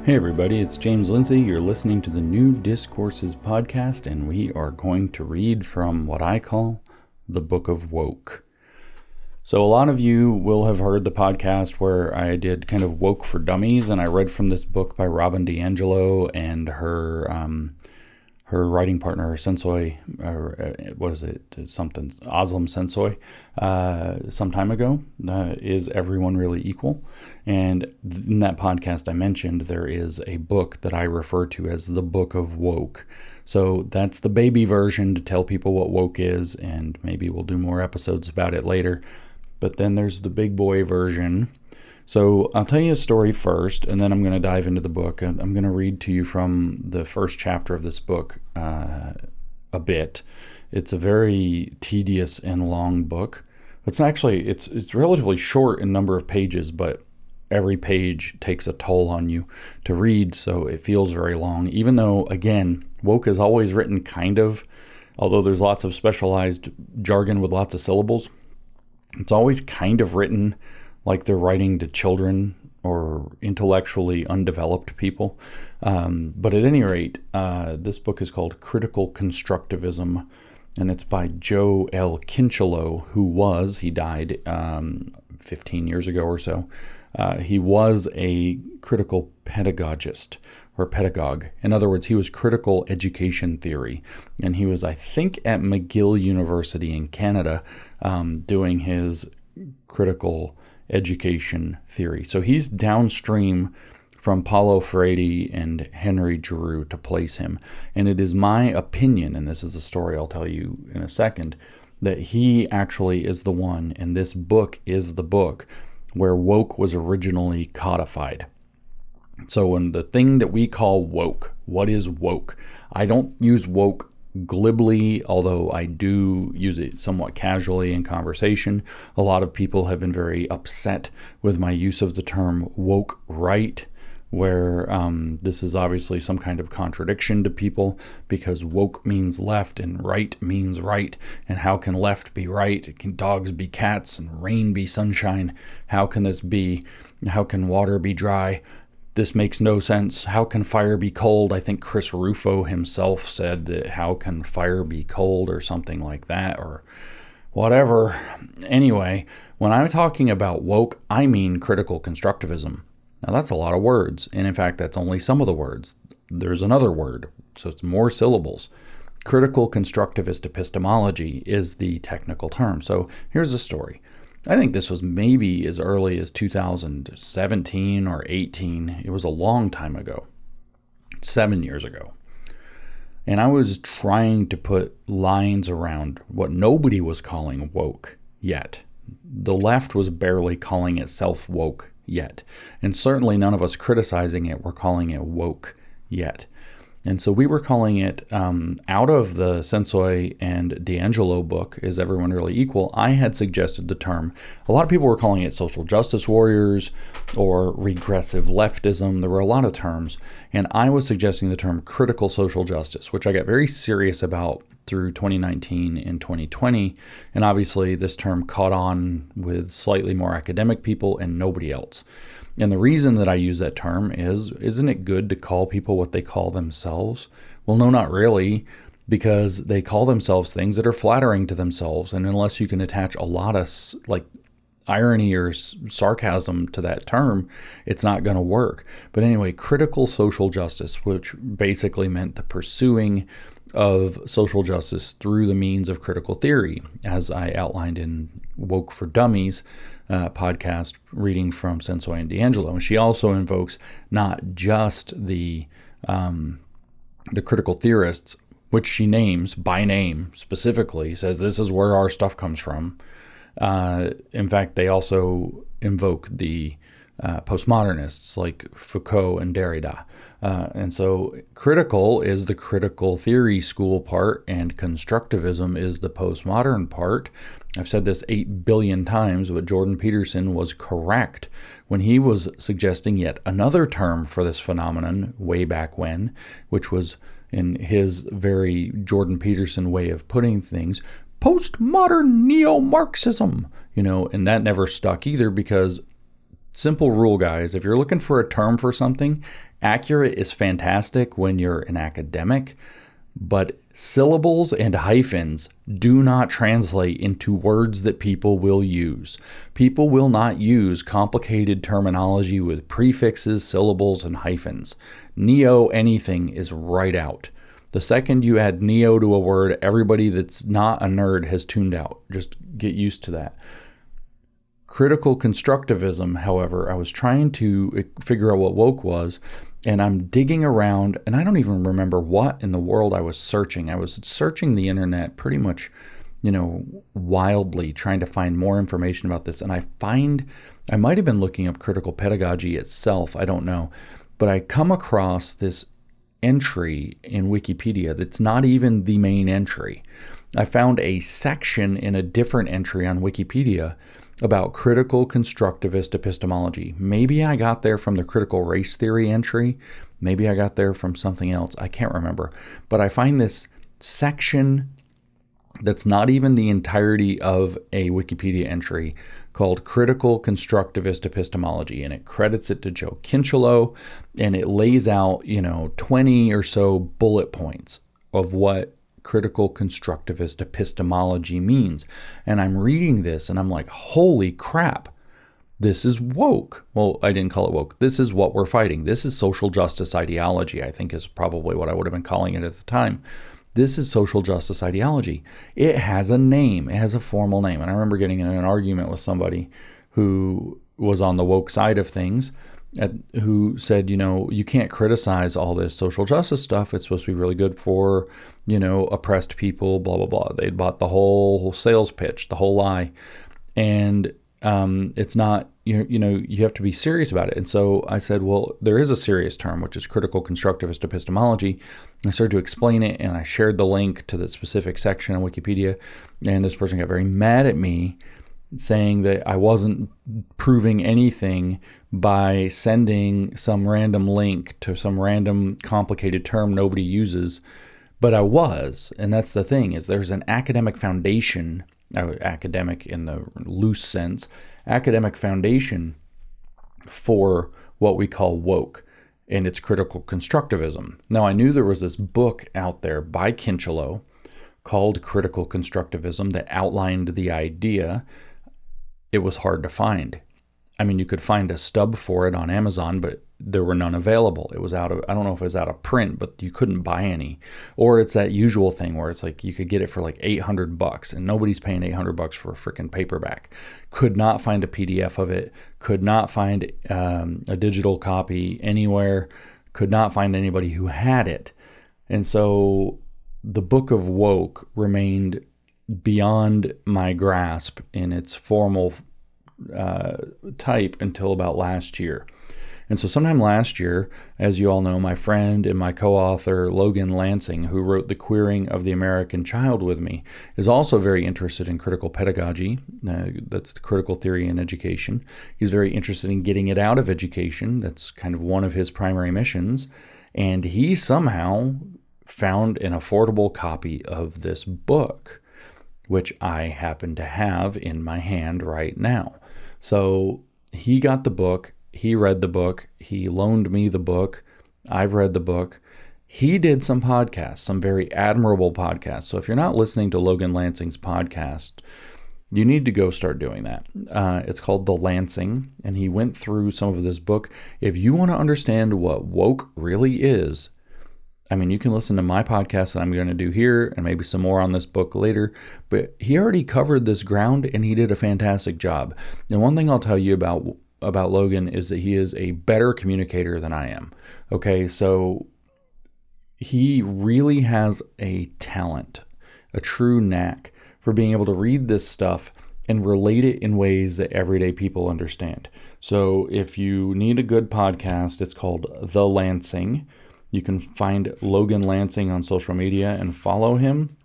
Hey everybody, it's James Lindsay. You're listening to the new Discourses podcast, and we are going to read from what I call the Book of Woke. So a lot of you will have heard the podcast where I did kind of Woke for Dummies, and I read from this book by Robin DiAngelo and her writing partner, Sensoi, Aslam Sensoi, some time ago. Is Everyone Really Equal? And in that podcast I mentioned there is a book that I refer to as the Book of Woke. So that's the baby version to tell people what woke is, and maybe we'll do more episodes about it later. But then there's the big boy version. So I'll tell you a story first, and then I'm going to dive into the book. I'm going to read to you from the first chapter of this book a bit. It's a very tedious and long book. It's relatively short in number of pages, but every page takes a toll on you to read, so it feels very long. Even though, again, woke is always written although there's lots of specialized jargon with lots of syllables, it's always kind of written like they're writing to children or intellectually undeveloped people. But at any rate, this book is called Critical Constructivism, and it's by Joe L. Kincheloe, he died 15 years ago or so. He was a critical pedagogist or pedagogue. In other words, he was critical education theory. And he was, I think, at McGill University in Canada doing his critical education theory. So he's downstream from Paulo Freire and Henry Giroux to place him. And it is my opinion, and this is a story I'll tell you in a second, that he actually is the one, and this book is the book where woke was originally codified. So when the thing that we call woke, what is woke? I don't use woke glibly, although I do use it somewhat casually in conversation. A lot of people have been very upset with my use of the term woke right, where this is obviously some kind of contradiction to people, because woke means left and right means right. And how can left be right? Can dogs be cats and rain be sunshine? How can this be? How can water be dry? This makes no sense. How can fire be cold? I think Chris Rufo himself said that how can fire be cold or something like that, or whatever. Anyway, when I'm talking about woke, I mean critical constructivism. Now that's a lot of words, and in fact that's only some of the words. There's another word, so it's more syllables. Critical constructivist epistemology is the technical term. So here's the story. I think this was maybe as early as 2017 or 18. It was a long time ago, 7 years ago. And I was trying to put lines around what nobody was calling woke yet. The left was barely calling itself woke yet. And certainly none of us criticizing it were calling it woke yet. And so we were calling it, out of the Sensoi and DiAngelo book, Is Everyone Really Equal? I had suggested the term. A lot of people were calling it social justice warriors or regressive leftism. There were a lot of terms. And I was suggesting the term critical social justice, which I got very serious about through 2019 and 2020. And obviously this term caught on with slightly more academic people and nobody else. And the reason that I use that term is, isn't it good to call people what they call themselves? Well, no, not really, because they call themselves things that are flattering to themselves. And unless you can attach a lot of irony or sarcasm to that term, it's not going to work. But anyway, critical social justice, which basically meant the pursuing of social justice through the means of critical theory, as I outlined in Woke for Dummies podcast, reading from Sensoi and DiAngelo. And she also invokes not just the critical theorists, which she names by name specifically, says this is where our stuff comes from. In fact, they also invoke the postmodernists like Foucault and Derrida. And so critical is the critical theory school part, and constructivism is the postmodern part. I've said this 8 billion times, but Jordan Peterson was correct when he was suggesting yet another term for this phenomenon way back when, which was, in his very Jordan Peterson way of putting things, postmodern neo-Marxism, and that never stuck either, because simple rule, guys, if you're looking for a term for something, Accurate is fantastic when you're an academic, but syllables and hyphens do not translate into words that people will use. People will not use complicated terminology with prefixes, syllables, and hyphens. Neo anything is right out. The second you add neo to a word, everybody that's not a nerd has tuned out. Just get used to that. Critical constructivism, however, I was trying to figure out what woke was, and I'm digging around, and I don't even remember what in the world I was searching. I was searching the internet pretty much, wildly trying to find more information about this. And I might have been looking up critical pedagogy itself, I don't know. But I come across this entry in Wikipedia that's not even the main entry. I found a section in a different entry on Wikipedia about critical constructivist epistemology. Maybe I got there from the critical race theory entry. Maybe I got there from something else. I can't remember. But I find this section that's not even the entirety of a Wikipedia entry called Critical Constructivist Epistemology, and it credits it to Joe Kinchelow, and it lays out, 20 or so bullet points of what critical constructivist epistemology means. And I'm reading this and I'm like, holy crap, this is woke. Well, I didn't call it woke. This is what we're fighting. This is social justice ideology, I think is probably what I would have been calling it at the time. This is social justice ideology. It has a name. It has a formal name. And I remember getting in an argument with somebody who was on the woke side of things, who said, you can't criticize all this social justice stuff. It's supposed to be really good for, oppressed people, blah, blah, blah. They'd bought the whole sales pitch, the whole lie. And it's not, you have to be serious about it. And so I said, well, there is a serious term, which is critical constructivist epistemology. And I started to explain it, and I shared the link to the specific section on Wikipedia. And this person got very mad at me, saying that I wasn't proving anything by sending some random link to some random complicated term nobody uses. But I was, and that's the thing, is there's an academic foundation, academic in the loose sense, academic foundation for what we call woke, and it's critical constructivism. Now, I knew there was this book out there by Kinchelow called Critical Constructivism that outlined the idea. It was hard to find. I mean, you could find a stub for it on Amazon, but there were none available. It was I don't know if it was out of print, but you couldn't buy any. Or it's that usual thing where it's like you could get it for like $800 and nobody's paying $800 for a freaking paperback. Could not find a PDF of it. Could not find a digital copy anywhere. Could not find anybody who had it. And so the Book of Woke remained beyond my grasp in its formal type until about last year. And so sometime last year, as you all know, my friend and my co-author Logan Lansing, who wrote The Queering of the American Child with me, is also very interested in critical pedagogy. That's the critical theory in education. He's very interested in getting it out of education. That's kind of one of his primary missions. And he somehow found an affordable copy of this book, which I happen to have in my hand right now. So he got the book, he read the book, he loaned me the book, I've read the book. He did some podcasts, some very admirable podcasts. So if you're not listening to Logan Lansing's podcast, you need to go start doing that. It's called The Lansing, and he went through some of this book. If you want to understand what woke really is, I mean, you can listen to my podcast that I'm going to do here and maybe some more on this book later, but he already covered this ground and he did a fantastic job. And one thing I'll tell you about Logan is that he is a better communicator than I am. Okay, so he really has a talent, a true knack for being able to read this stuff and relate it in ways that everyday people understand. So if you need a good podcast, it's called The Lansing. You can find Logan Lansing on social media and follow him.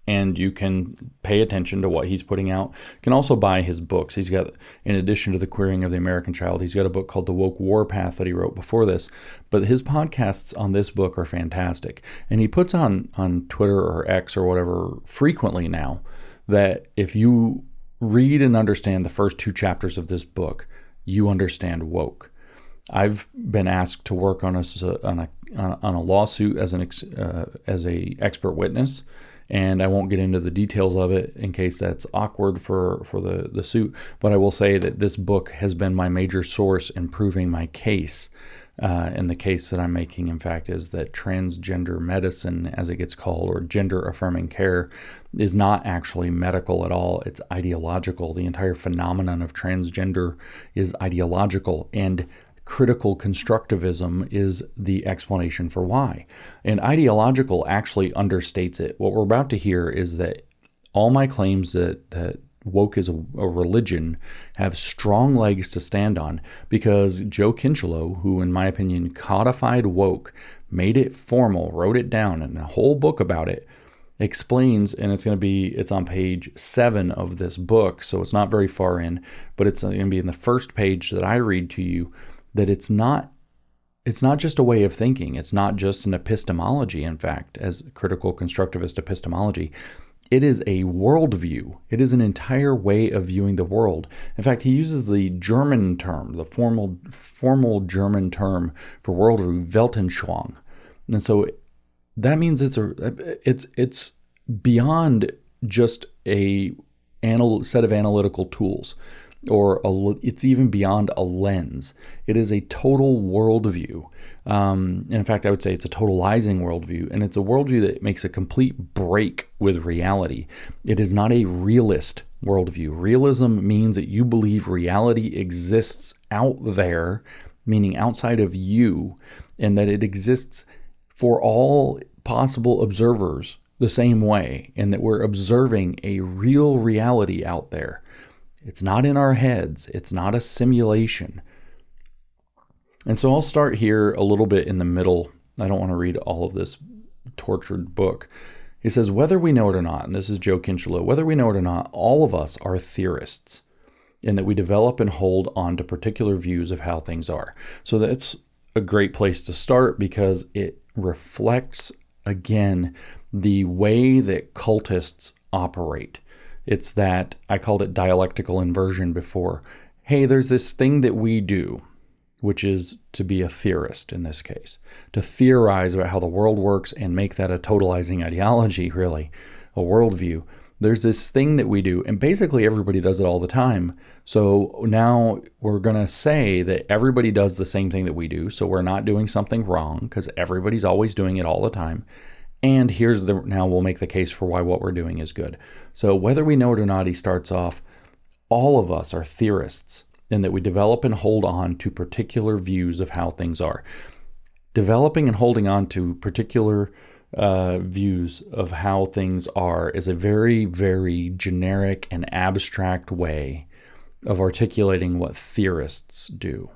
And you can pay attention to what he's putting out. You can also buy his books. He's got, in addition to The Queering of the American Child, he's got a book called The Woke Warpath that he wrote before this. But his podcasts on this book are fantastic. And he puts on Twitter or X or whatever frequently now that if you read and understand the first 2 chapters of this book, you understand woke. I've been asked to work on a lawsuit as a expert witness, and I won't get into the details of it in case that's awkward for the suit. But I will say that this book has been my major source in proving my case. And the case that I'm making, in fact, is that transgender medicine, as it gets called, or gender affirming care, is not actually medical at all. It's ideological. The entire phenomenon of transgender is ideological, and critical constructivism is the explanation for why. And ideological actually understates it. What we're about to hear is that all my claims that woke is a religion have strong legs to stand on, because Joe Kinchelow, who in my opinion codified woke, made it formal, wrote it down, and a whole book about it, explains, and it's on page 7 of this book, so it's not very far in, but it's going to be in the first page that I read to you, that it's not just a way of thinking. It's not just an epistemology, in fact, as critical constructivist epistemology. It is a worldview. It is an entire way of viewing the world. In fact, he uses the German term, the formal German term for worldview, Weltanschauung. And so that means it's beyond just a set of analytical tools, or it's even beyond a lens. It is a total worldview. In fact, I would say it's a totalizing worldview, and it's a worldview that makes a complete break with reality. It is not a realist worldview. Realism means that you believe reality exists out there, meaning outside of you, and that it exists for all possible observers the same way, and that we're observing a real reality out there. It's not in our heads. It's not a simulation. And so I'll start here a little bit in the middle. I don't want to read all of this tortured book. He says, whether we know it or not, and this is Joe Kinchelow, whether we know it or not, all of us are theorists, in that we develop and hold on to particular views of how things are. So that's a great place to start, because it reflects, again, the way that cultists operate. It's that, I called it dialectical inversion before. Hey, there's this thing that we do, which is to be a theorist in this case, to theorize about how the world works and make that a totalizing ideology, really, a worldview. There's this thing that we do, and basically everybody does it all the time. So now we're going to say that everybody does the same thing that we do, so we're not doing something wrong, because everybody's always doing it all the time. And now we'll make the case for why what we're doing is good. So whether we know it or not, he starts off, all of us are theorists, in that we develop and hold on to particular views of how things are. Developing and holding on to particular views of how things are is a very, very generic and abstract way of articulating what theorists do.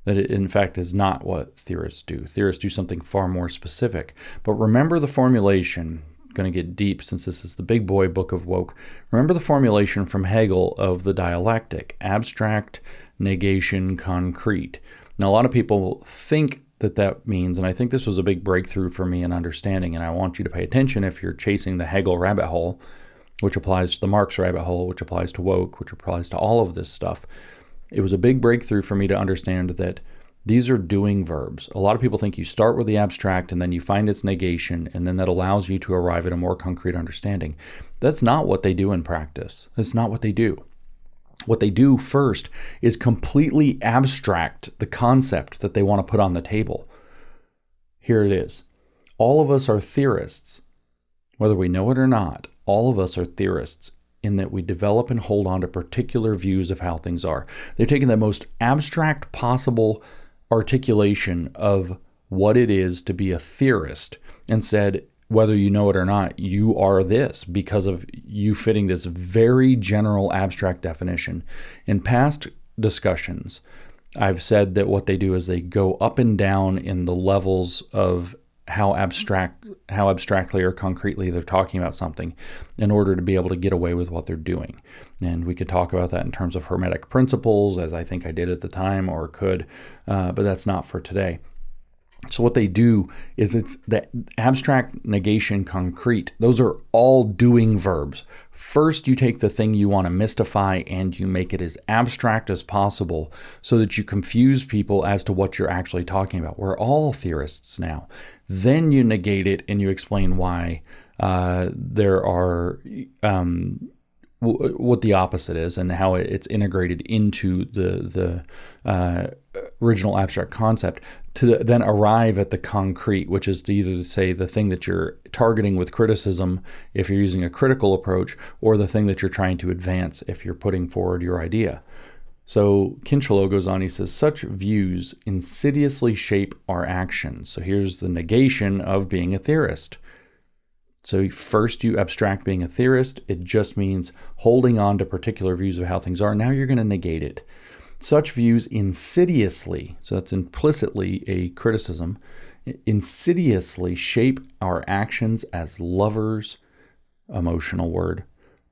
That it, in fact, is not what theorists do. Theorists do something far more specific. But remember the formulation, I'm going to get deep since this is the big boy book of woke. Remember the formulation from Hegel of the dialectic: abstract, negation, concrete. Now, a lot of people think that means, and I think this was a big breakthrough for me in understanding, and I want you to pay attention if you're chasing the Hegel rabbit hole, which applies to the Marx rabbit hole, which applies to woke, which applies to all of this stuff. It was a big breakthrough for me to understand that these are doing verbs. A lot of people think you start with the abstract and then you find its negation, and then that allows you to arrive at a more concrete understanding. That's not what they do in practice. That's not what they do. What they do first is completely abstract the concept that they want to put on the table. Here it is. All of us are theorists. Whether we know it or not, all of us are theorists, in that we develop and hold on to particular views of how things are. They've taken the most abstract possible articulation of what it is to be a theorist and said, whether you know it or not, you are this because of you fitting this very general abstract definition. In past discussions, I've said that what they do is they go up and down in the levels of how abstractly or concretely they're talking about something in order to be able to get away with what they're doing. And we could talk about that in terms of Hermetic principles, as I think I did at the time, or could, but that's not for today. So what they do is it's the abstract, negation, concrete. Those are all doing verbs. First, you take the thing you want to mystify and you make it as abstract as possible so that you confuse people as to what you're actually talking about. We're all theorists now. Then you negate it and you explain why there are what the opposite is and how it's integrated into the original abstract concept to then arrive at the concrete, which is to either say the thing that you're targeting with criticism if you're using a critical approach, or the thing that you're trying to advance if you're putting forward your idea. So Kincheloe goes on, he says, such views insidiously shape our actions. So here's the negation of being a theorist. So first you abstract being a theorist. It just means holding on to particular views of how things are. Now you're going to negate it. Such views insidiously, so that's implicitly a criticism, insidiously shape our actions as lovers, emotional word,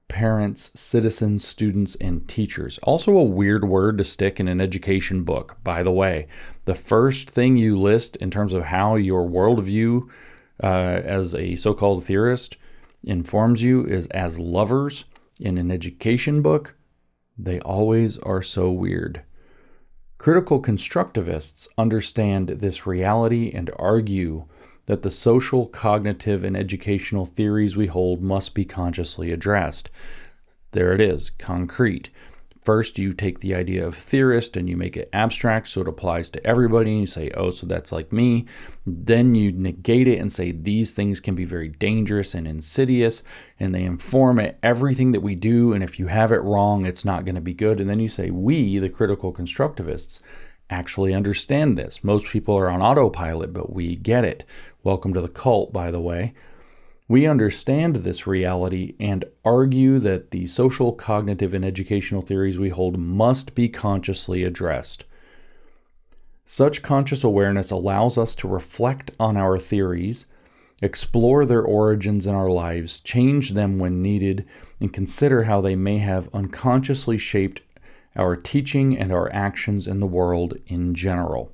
parents, citizens, students, and teachers. Also a weird word to stick in an education book, by the way. The first thing you list in terms of how your worldview as a so-called theorist informs you is as lovers in an education book. They always are so weird. Critical constructivists understand this reality and argue that the social, cognitive, and educational theories we hold must be consciously addressed. There it is, concrete. First, you take the idea of theorist and you make it abstract so it applies to everybody. And you say, oh, so that's like me. Then you negate it and say these things can be very dangerous and insidious, and they inform everything that we do. And if you have it wrong, it's not going to be good. And then you say, we, the critical constructivists, actually understand this. Most people are on autopilot, but we get it. Welcome to the cult, by the way. We understand this reality and argue that the social, cognitive, and educational theories we hold must be consciously addressed. Such conscious awareness allows us to reflect on our theories, explore their origins in our lives, change them when needed, and consider how they may have unconsciously shaped our teaching and our actions in the world in general.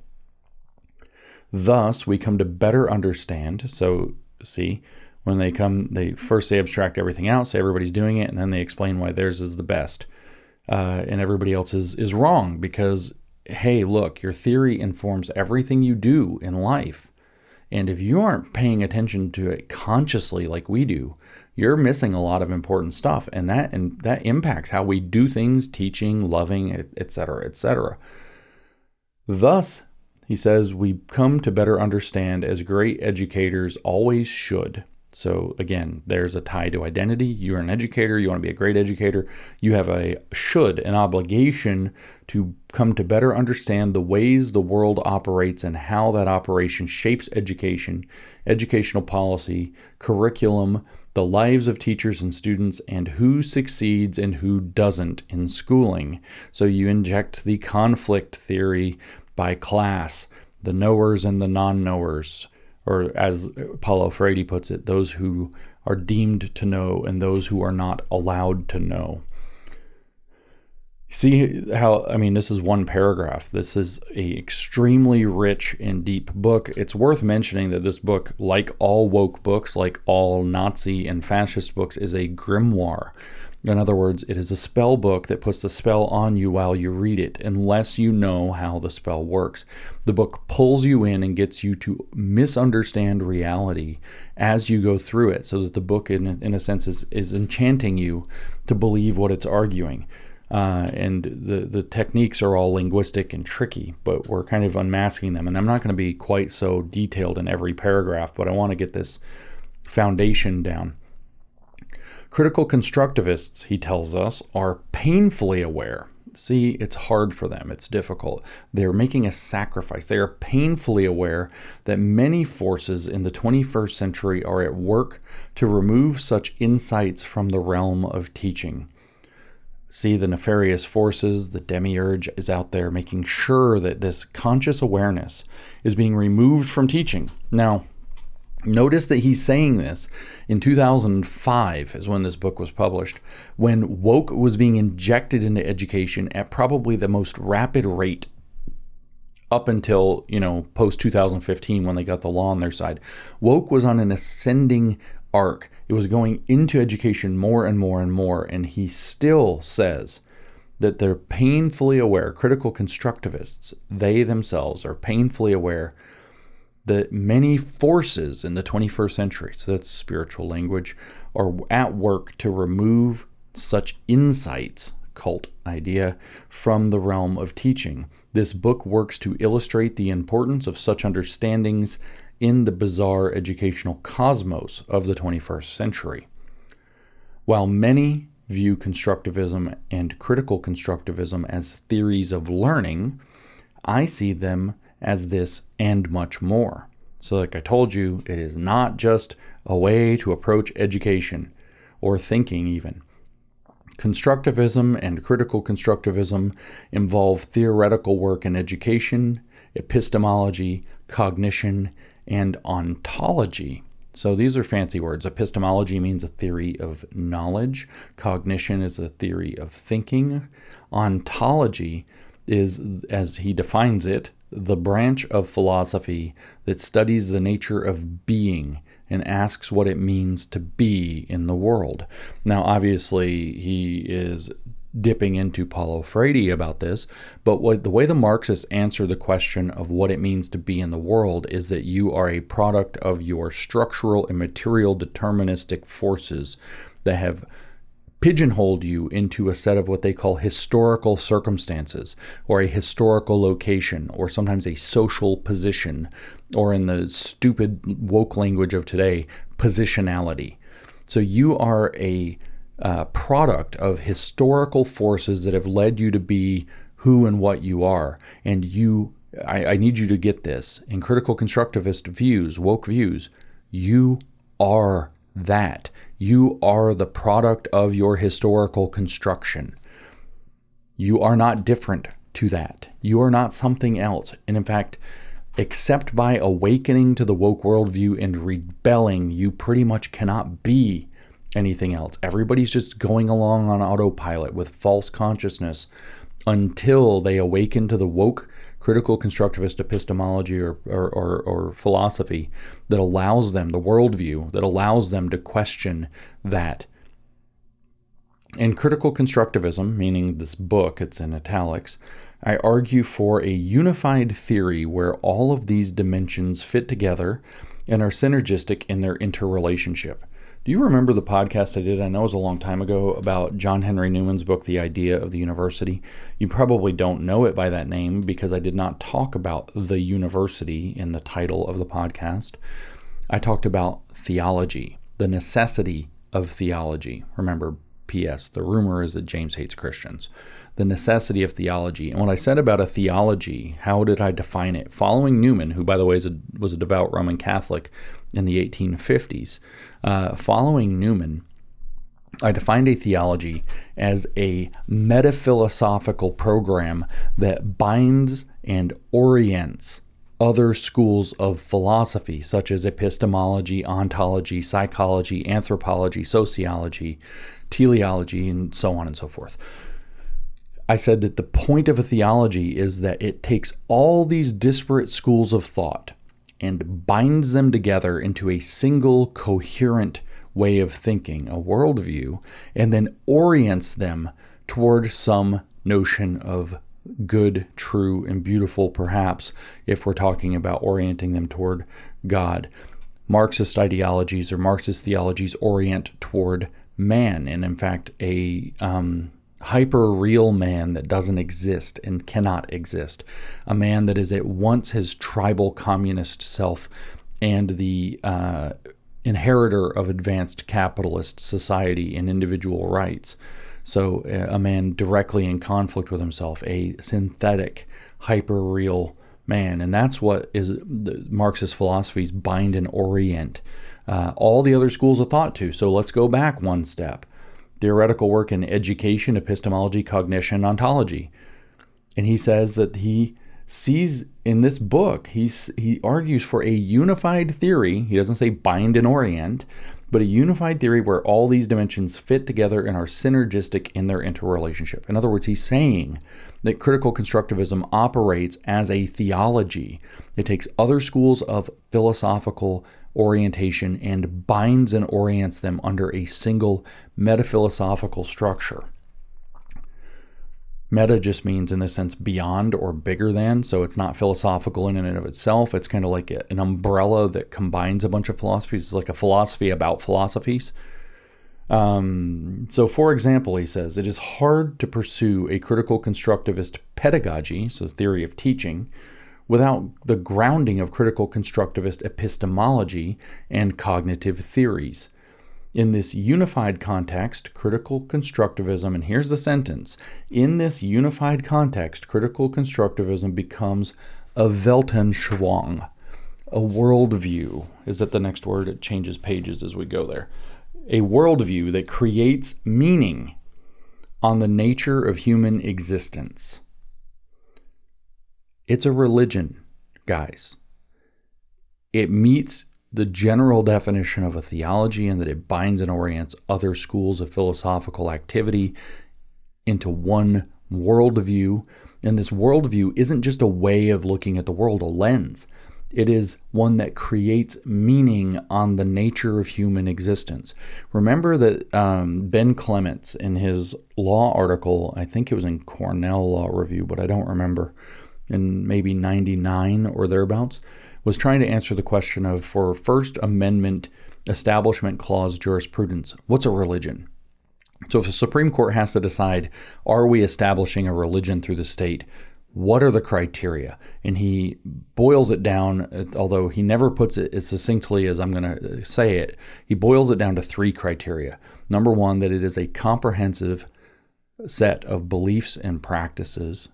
Thus, we come to better understand, so see, when they come, they abstract everything out, say everybody's doing it, and then they explain why theirs is the best. And everybody else is wrong because, hey, look, your theory informs everything you do in life. And if you aren't paying attention to it consciously like we do, you're missing a lot of important stuff. And that impacts how we do things, teaching, loving, etc., etc. Thus, he says, we come to better understand as great educators always should. So again, there's a tie to identity. You're an educator. You want to be a great educator. You have an obligation to come to better understand the ways the world operates and how that operation shapes education, educational policy, curriculum, the lives of teachers and students, and who succeeds and who doesn't in schooling. So you inject the conflict theory by class, the knowers and the non-knowers. Or as Paulo Freire puts it, those who are deemed to know and those who are not allowed to know. See how, this is one paragraph. This is an extremely rich and deep book. It's worth mentioning that this book, like all woke books, like all Nazi and fascist books, is a grimoire. In other words, it is a spell book that puts the spell on you while you read it, unless you know how the spell works. The book pulls you in and gets you to misunderstand reality as you go through it, so that the book, in a sense, is enchanting you to believe what it's arguing. And the techniques are all linguistic and tricky, but we're kind of unmasking them. And I'm not going to be quite so detailed in every paragraph, but I want to get this foundation down. Critical constructivists, he tells us, are painfully aware. See, it's hard for them. It's difficult. They're making a sacrifice. They are painfully aware that many forces in the 21st century are at work to remove such insights from the realm of teaching. See, the nefarious forces, the demiurge is out there making sure that this conscious awareness is being removed from teaching. Now, notice that he's saying this in 2005 is when this book was published, when woke was being injected into education at probably the most rapid rate up until, post 2015 when they got the law on their side. Woke was on an ascending arc. It was going into education more and more and more. And he still says that they're painfully aware, critical constructivists, they themselves are painfully aware that many forces in the 21st century, so that's spiritual language, are at work to remove such insights, cult idea, from the realm of teaching. This book works to illustrate the importance of such understandings in the bizarre educational cosmos of the 21st century. While many view constructivism and critical constructivism as theories of learning, I see them as this and much more. So like I told you, it is not just a way to approach education or thinking even. Constructivism and critical constructivism involve theoretical work in education, epistemology, cognition, and ontology. So these are fancy words. Epistemology means a theory of knowledge. Cognition is a theory of thinking. Ontology is, as he defines it, the branch of philosophy that studies the nature of being and asks what it means to be in the world. Now, obviously, he is dipping into Paulo Freire about this, but the way the Marxists answer the question of what it means to be in the world is that you are a product of your structural and material deterministic forces that have pigeonholed you into a set of what they call historical circumstances, or a historical location, or sometimes a social position, or in the stupid woke language of today, positionality. So you are a product of historical forces that have led you to be who and what you are. And I need you to get this. In critical constructivist views, woke views, you are that. You are the product of your historical construction. You are not different to that. You are not something else. And in fact, except by awakening to the woke worldview and rebelling, you pretty much cannot be anything else. Everybody's just going along on autopilot with false consciousness until they awaken to the woke critical constructivist epistemology or philosophy that allows them, the worldview that allows them to question that. In critical constructivism, meaning this book, it's in italics, I argue for a unified theory where all of these dimensions fit together and are synergistic in their interrelationship. Do you remember the podcast I did, I know it was a long time ago, about John Henry Newman's book, The Idea of the University? You probably don't know it by that name because I did not talk about the university in the title of the podcast. I talked about theology, the necessity of theology. Remember, P.S., the rumor is that James hates Christians. The necessity of theology. And what I said about a theology, how did I define it? Following Newman, who, by the way, was a devout Roman Catholic in the 1850s, following Newman, I defined a theology as a metaphilosophical program that binds and orients other schools of philosophy, such as epistemology, ontology, psychology, anthropology, sociology, teleology, and so on and so forth. I said that the point of a theology is that it takes all these disparate schools of thought and binds them together into a single coherent way of thinking, a worldview, and then orients them toward some notion of good, true, and beautiful, perhaps, if we're talking about orienting them toward God. Marxist ideologies or Marxist theologies orient toward man, and in fact, a hyper-real man that doesn't exist and cannot exist. A man that is at once his tribal communist self and the inheritor of advanced capitalist society and individual rights. So a man directly in conflict with himself, a synthetic, hyper-real man. And that's what is the Marxist philosophies bind and orient all the other schools of thought to. So let's go back one step. Theoretical work in education, epistemology, cognition, ontology. And he says that he sees in this book, he argues for a unified theory. He doesn't say bind and orient, but a unified theory where all these dimensions fit together and are synergistic in their interrelationship. In other words, he's saying that critical constructivism operates as a theology. It takes other schools of philosophical orientation and binds and orients them under a single metaphilosophical structure. Meta just means, in this sense, beyond or bigger than. So it's not philosophical in and of itself. It's kind of like an umbrella that combines a bunch of philosophies. It's like a philosophy about philosophies. So, for example, he says, it is hard to pursue a critical constructivist pedagogy, so theory of teaching, without the grounding of critical constructivist epistemology and cognitive theories. In this unified context, critical constructivism, and here's the sentence, in this unified context, critical constructivism becomes a Weltanschauung, a worldview. Is that the next word? It changes pages as we go there. A worldview that creates meaning on the nature of human existence. It's a religion, guys. It meets the general definition of a theology in that it binds and orients other schools of philosophical activity into one worldview. And this worldview isn't just a way of looking at the world, a lens. It is one that creates meaning on the nature of human existence. Remember that Ben Clements, in his law article, I think it was in Cornell Law Review, but I don't remember, in maybe 99 or thereabouts, was trying to answer the question of, for First Amendment Establishment Clause jurisprudence, what's a religion? So if the Supreme Court has to decide, are we establishing a religion through the state? What are the criteria? And he boils it down, although he never puts it as succinctly as I'm going to say it, he boils it down to 3 criteria. Number 1, that it is a comprehensive set of beliefs and practices.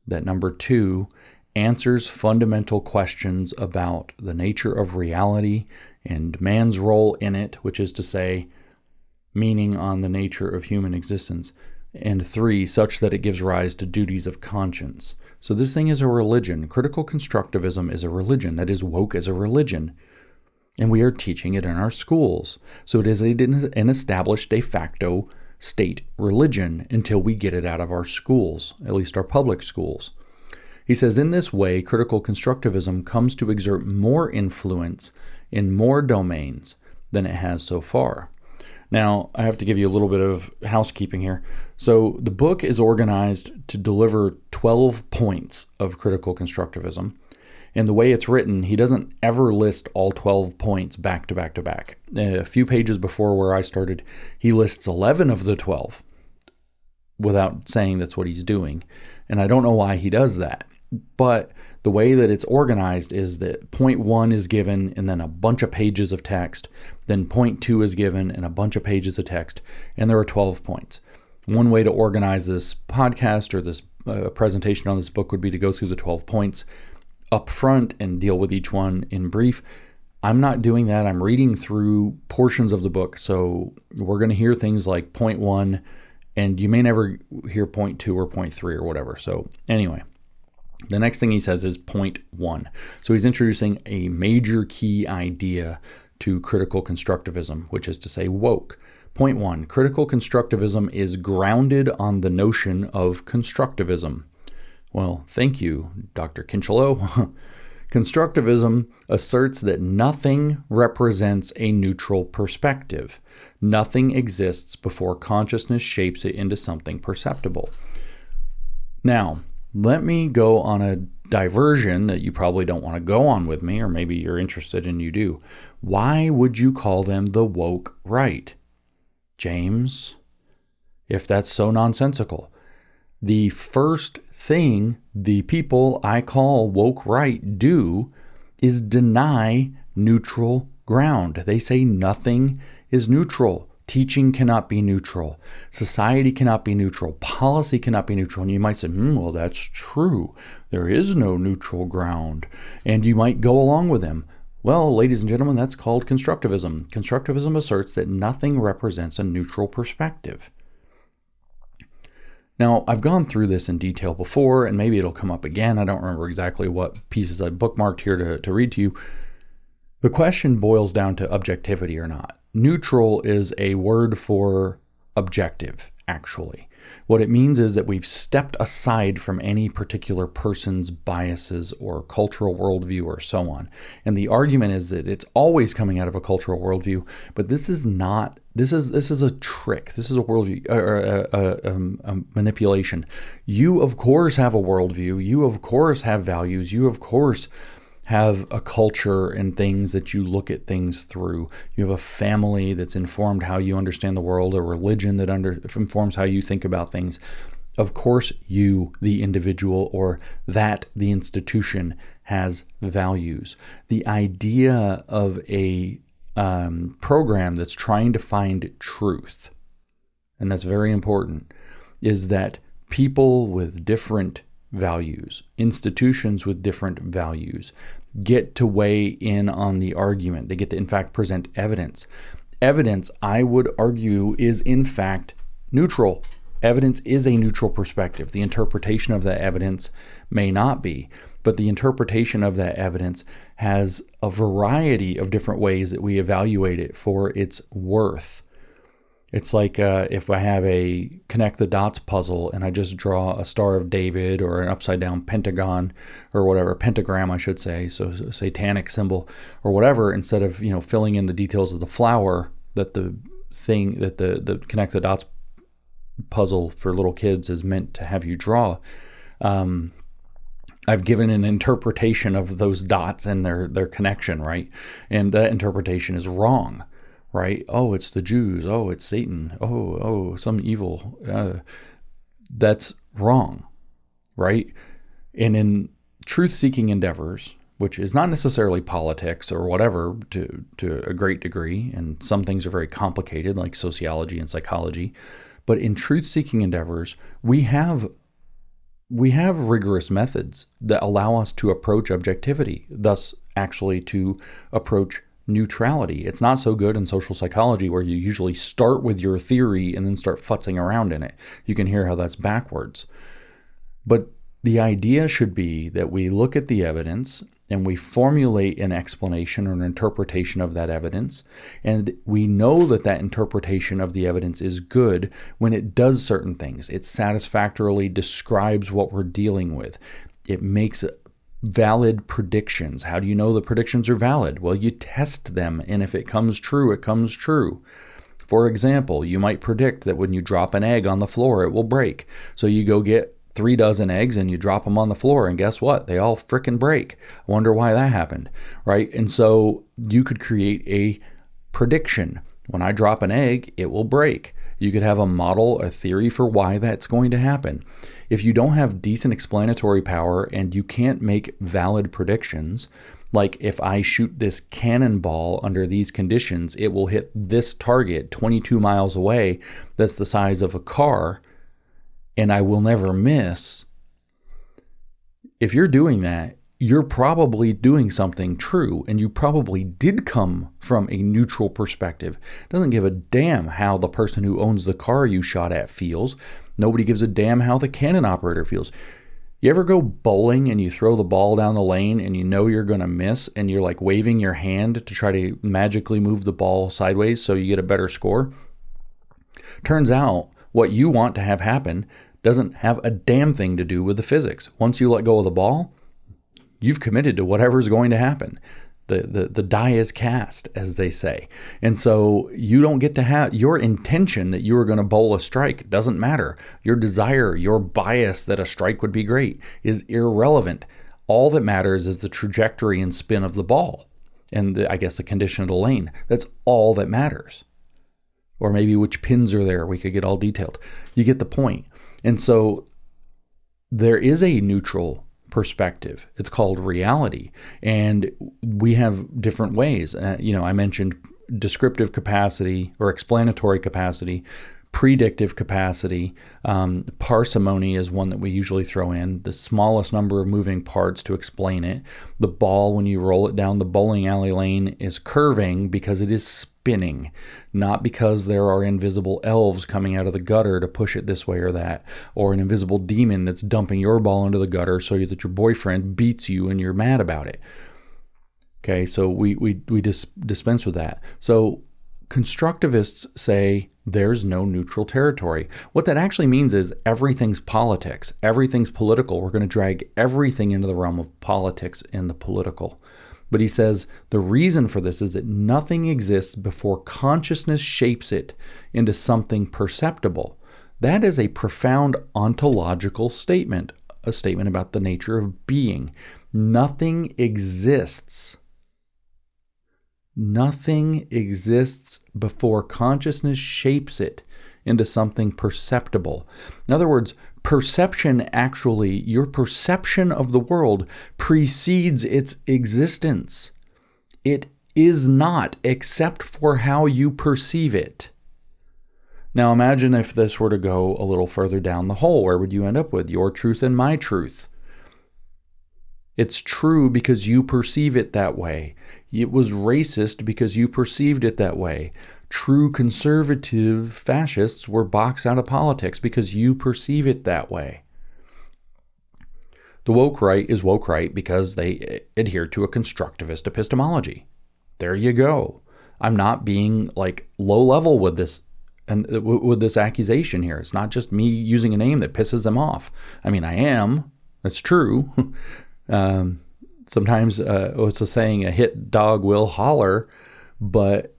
That number 2, answers fundamental questions about the nature of reality and man's role in it, which is to say, meaning on the nature of human existence. And 3, such that it gives rise to duties of conscience. So this thing is a religion. Critical constructivism is a religion. That is, woke as a religion. And we are teaching it in our schools. So it is an established de facto state religion until we get it out of our schools, at least our public schools. He says, in this way, critical constructivism comes to exert more influence in more domains than it has so far. Now, I have to give you a little bit of housekeeping here. So the book is organized to deliver 12 points of critical constructivism. And the way it's written, he doesn't ever list all 12 points back to back to back. A few pages before where I started, he lists 11 of the 12 without saying that's what he's doing. And I don't know why he does that. But the way that it's organized is that point 1 is given and then a bunch of pages of text. Then point 2 is given and a bunch of pages of text. And there are 12 points. One way to organize this podcast or this presentation on this book would be to go through the 12 points up front and deal with each one in brief. I'm not doing that. I'm reading through portions of the book. So we're going to hear things like point 1, and you may never hear point 2 or point 3 or whatever. So anyway, the next thing he says is point 1. So he's introducing a major key idea to critical constructivism, which is to say woke. Point 1, critical constructivism is grounded on the notion of constructivism. Well, thank you, Dr. Kinchelow. Constructivism asserts that nothing represents a neutral perspective. Nothing exists before consciousness shapes it into something perceptible. Now, let me go on a diversion that you probably don't want to go on with me, or maybe you're interested and you do. Why would you call them the woke right, James? If that's so nonsensical. The first thing the people I call woke right do is deny neutral ground. They say nothing is neutral. Teaching cannot be neutral. Society cannot be neutral. Policy cannot be neutral. And you might say, well, that's true. There is no neutral ground. And you might go along with them. Well, ladies and gentlemen, that's called constructivism. Constructivism asserts that nothing represents a neutral perspective. Now, I've gone through this in detail before, and maybe it'll come up again. I don't remember exactly what pieces I bookmarked here to read to you. The question boils down to objectivity or not. neutral is a word for objective, actually. What it means is that we've stepped aside from any particular person's biases or cultural worldview or so on. And the argument is that it's always coming out of a cultural worldview, but this is not. This is a trick. This is a worldview a manipulation. You of course have a worldview. You of course have values. You of course have a culture and things that you look at things through. You have a family that's informed how you understand the world, a religion that informs how you think about things. Of course, you, the individual, or that, the institution, has values. The idea of a program that's trying to find truth, and that's very important, is that people with different values, institutions with different values, get to weigh in on the argument. They get to, in fact, present evidence. Evidence, I would argue, is in fact neutral. Evidence is a neutral perspective. The interpretation of that evidence may not be, but the interpretation of that evidence has a variety of different ways that we evaluate it for its worth. It's like if I have a connect the dots puzzle and I just draw a Star of David or an upside down pentagon or whatever, pentagram I should say, so satanic symbol or whatever, instead of filling in the details of the flower that the connect the dots puzzle for little kids is meant to have you draw. I've given an interpretation of those dots and their connection, right? And that interpretation is wrong. Right? Oh, it's the Jews. Oh, it's Satan. Oh, some evil. That's wrong, right? And in truth-seeking endeavors, which is not necessarily politics or whatever to a great degree, and some things are very complicated, like sociology and psychology, but in truth-seeking endeavors, we have rigorous methods that allow us to approach objectivity, thus actually to approach neutrality. It's not so good in social psychology where you usually start with your theory and then start futzing around in it. You can hear how that's backwards. But the idea should be that we look at the evidence and we formulate an explanation or an interpretation of that evidence. And we know that that interpretation of the evidence is good when it does certain things. It satisfactorily describes what we're dealing with. It makes valid predictions. How do you know the predictions are valid? Well, you test them, and if it comes true, it comes true. For example, you might predict that when you drop an egg on the floor, it will break. So you go get 3 dozen eggs and you drop them on the floor, and guess what? They all frickin' break. I wonder why that happened, right? And so you could create a prediction. When I drop an egg, it will break. You could have a model, a theory for why that's going to happen. If you don't have decent explanatory power and you can't make valid predictions, like if I shoot this cannonball under these conditions, it will hit this target 22 miles away that's the size of a car, and I will never miss. If you're doing that, you're probably doing something true, and you probably did come from a neutral perspective. Doesn't give a damn how the person who owns the car you shot at feels. Nobody gives a damn how the cannon operator feels. You ever go bowling and you throw the ball down the lane and you know you're going to miss, and you're like waving your hand to try to magically move the ball sideways so you get a better score? Turns out what you want to have happen doesn't have a damn thing to do with the physics. Once you let go of the ball, you've committed to whatever's going to happen. The die is cast, as they say. And so you don't get to have your intention that you are going to bowl a strike. Doesn't matter. Your desire, your bias that a strike would be great is irrelevant. All that matters is the trajectory and spin of the ball and I guess the condition of the lane. That's all that matters. Or maybe which pins are there. We could get all detailed. You get the point. And so there is a neutral perspective. It's called reality. And we have different ways. I mentioned descriptive capacity or explanatory capacity, predictive capacity. Parsimony is one that we usually throw in. The smallest number of moving parts to explain it. The ball, when you roll it down the bowling alley lane, is curving because it is spinning, not because there are invisible elves coming out of the gutter to push it this way or that, or an invisible demon that's dumping your ball into the gutter so that your boyfriend beats you and you're mad about it. Okay, so we dispense with that. So constructivists say there's no neutral territory. What that actually means is everything's politics, everything's political. We're going to drag everything into the realm of politics and the political. But he says the reason for this is that nothing exists before consciousness shapes it into something perceptible. That is a profound ontological statement, a statement about the nature of being. Nothing exists. Nothing exists before consciousness shapes it into something perceptible. In other words, perception actually, your perception of the world precedes its existence. It is not except for how you perceive it. Now imagine if this were to go a little further down the hole. Where would you end up with? Your truth and my truth. It's true because you perceive it that way. It was racist because you perceived it that way. True conservative fascists were boxed out of politics because you perceive it that way. The woke right is woke right because they adhere to a constructivist epistemology. There you go. I'm not being like low level with this and with this accusation here. It's not just me using a name that pisses them off. I mean, I am. That's true. Sometimes it's a saying, a hit dog will holler, but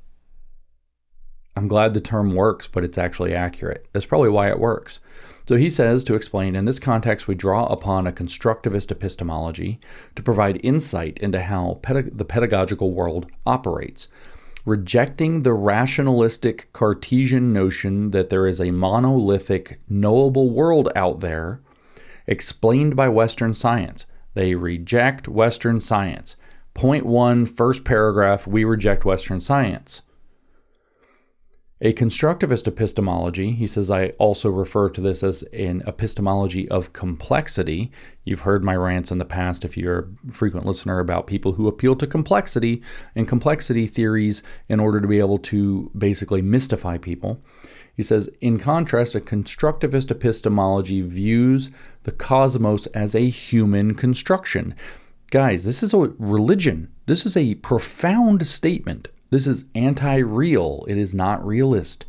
I'm glad the term works, but it's actually accurate. That's probably why it works. So he says, to explain, in this context, we draw upon a constructivist epistemology to provide insight into how the pedagogical world operates, rejecting the rationalistic Cartesian notion that there is a monolithic, knowable world out there explained by Western science. They reject Western science. Point 1, first paragraph, we reject Western science. A constructivist epistemology, he says, I also refer to this as an epistemology of complexity. You've heard my rants in the past, if you're a frequent listener, about people who appeal to complexity and complexity theories in order to be able to basically mystify people. He says, in contrast, a constructivist epistemology views the cosmos as a human construction. Guys, this is a religion. This is a profound statement. This is anti-real. It is not realist.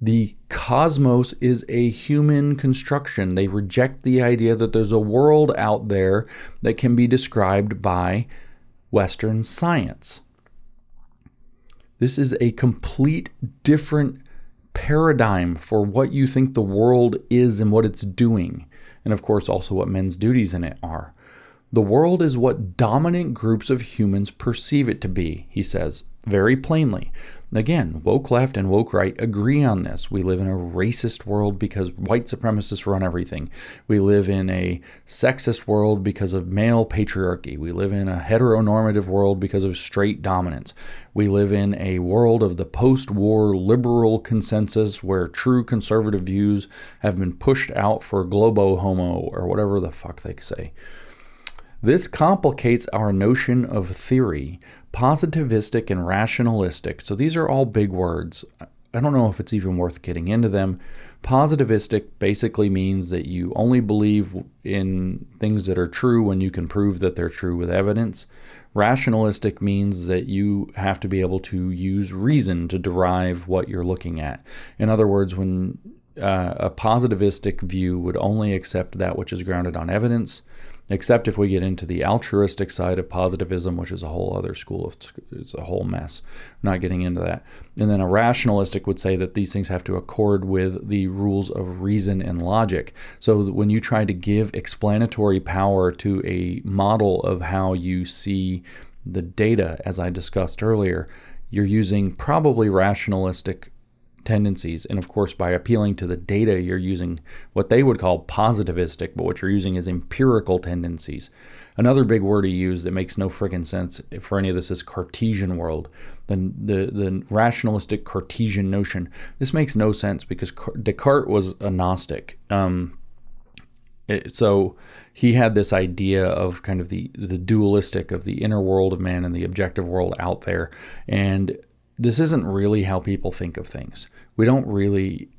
The cosmos is a human construction. They reject the idea that there's a world out there that can be described by Western science. This is a complete different paradigm for what you think the world is and what it's doing. And of course, also what men's duties in it are. The world is what dominant groups of humans perceive it to be, he says, very plainly. Again, woke left and woke right agree on this. We live in a racist world because white supremacists run everything. We live in a sexist world because of male patriarchy. We live in a heteronormative world because of straight dominance. We live in a world of the post-war liberal consensus where true conservative views have been pushed out for globo homo or whatever the fuck they say. This complicates our notion of theory, positivistic and rationalistic. So these are all big words. I don't know if it's even worth getting into them. Positivistic basically means that you only believe in things that are true when you can prove that they're true with evidence. Rationalistic means that you have to be able to use reason to derive what you're looking at. In other words, when a positivistic view would only accept that which is grounded on evidence, except if we get into the altruistic side of positivism, which is a whole other school it's a whole mess. I'm not getting into that. And then a rationalistic would say that these things have to accord with the rules of reason and logic. So when you try to give explanatory power to a model of how you see the data, as I discussed earlier, you're using probably rationalistic tendencies. And of course, by appealing to the data, you're using what they would call positivistic, but what you're using is empirical tendencies. Another big word he used that makes no friggin' sense for any of this is Cartesian world. The rationalistic Cartesian notion. This makes no sense because Descartes was a Gnostic. So he had this idea of kind of the dualistic of the inner world of man and the objective world out there. And this isn't really how people think of things. We don't really,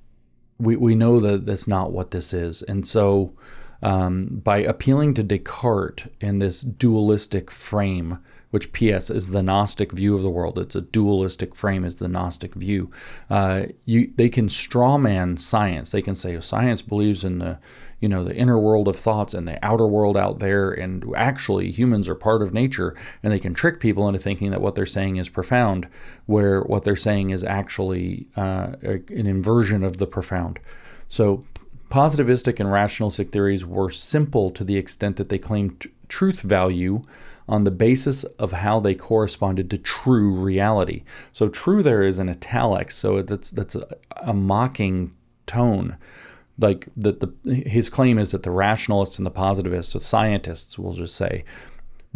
we know that that's not what this is. And so by appealing to Descartes in this dualistic frame, which PS is the Gnostic view of the world. It's a dualistic frame, is the Gnostic view. They can strawman science. They can say, oh, science believes in the inner world of thoughts and the outer world out there, and actually humans are part of nature, and they can trick people into thinking that what they're saying is profound, where what they're saying is actually an inversion of the profound. So positivistic and rationalistic theories were simple to the extent that they claimed truth value on the basis of how they corresponded to true reality. So true there is in italics, so that's a mocking tone. Like his claim is that the rationalists and the positivists, so scientists, we'll just say,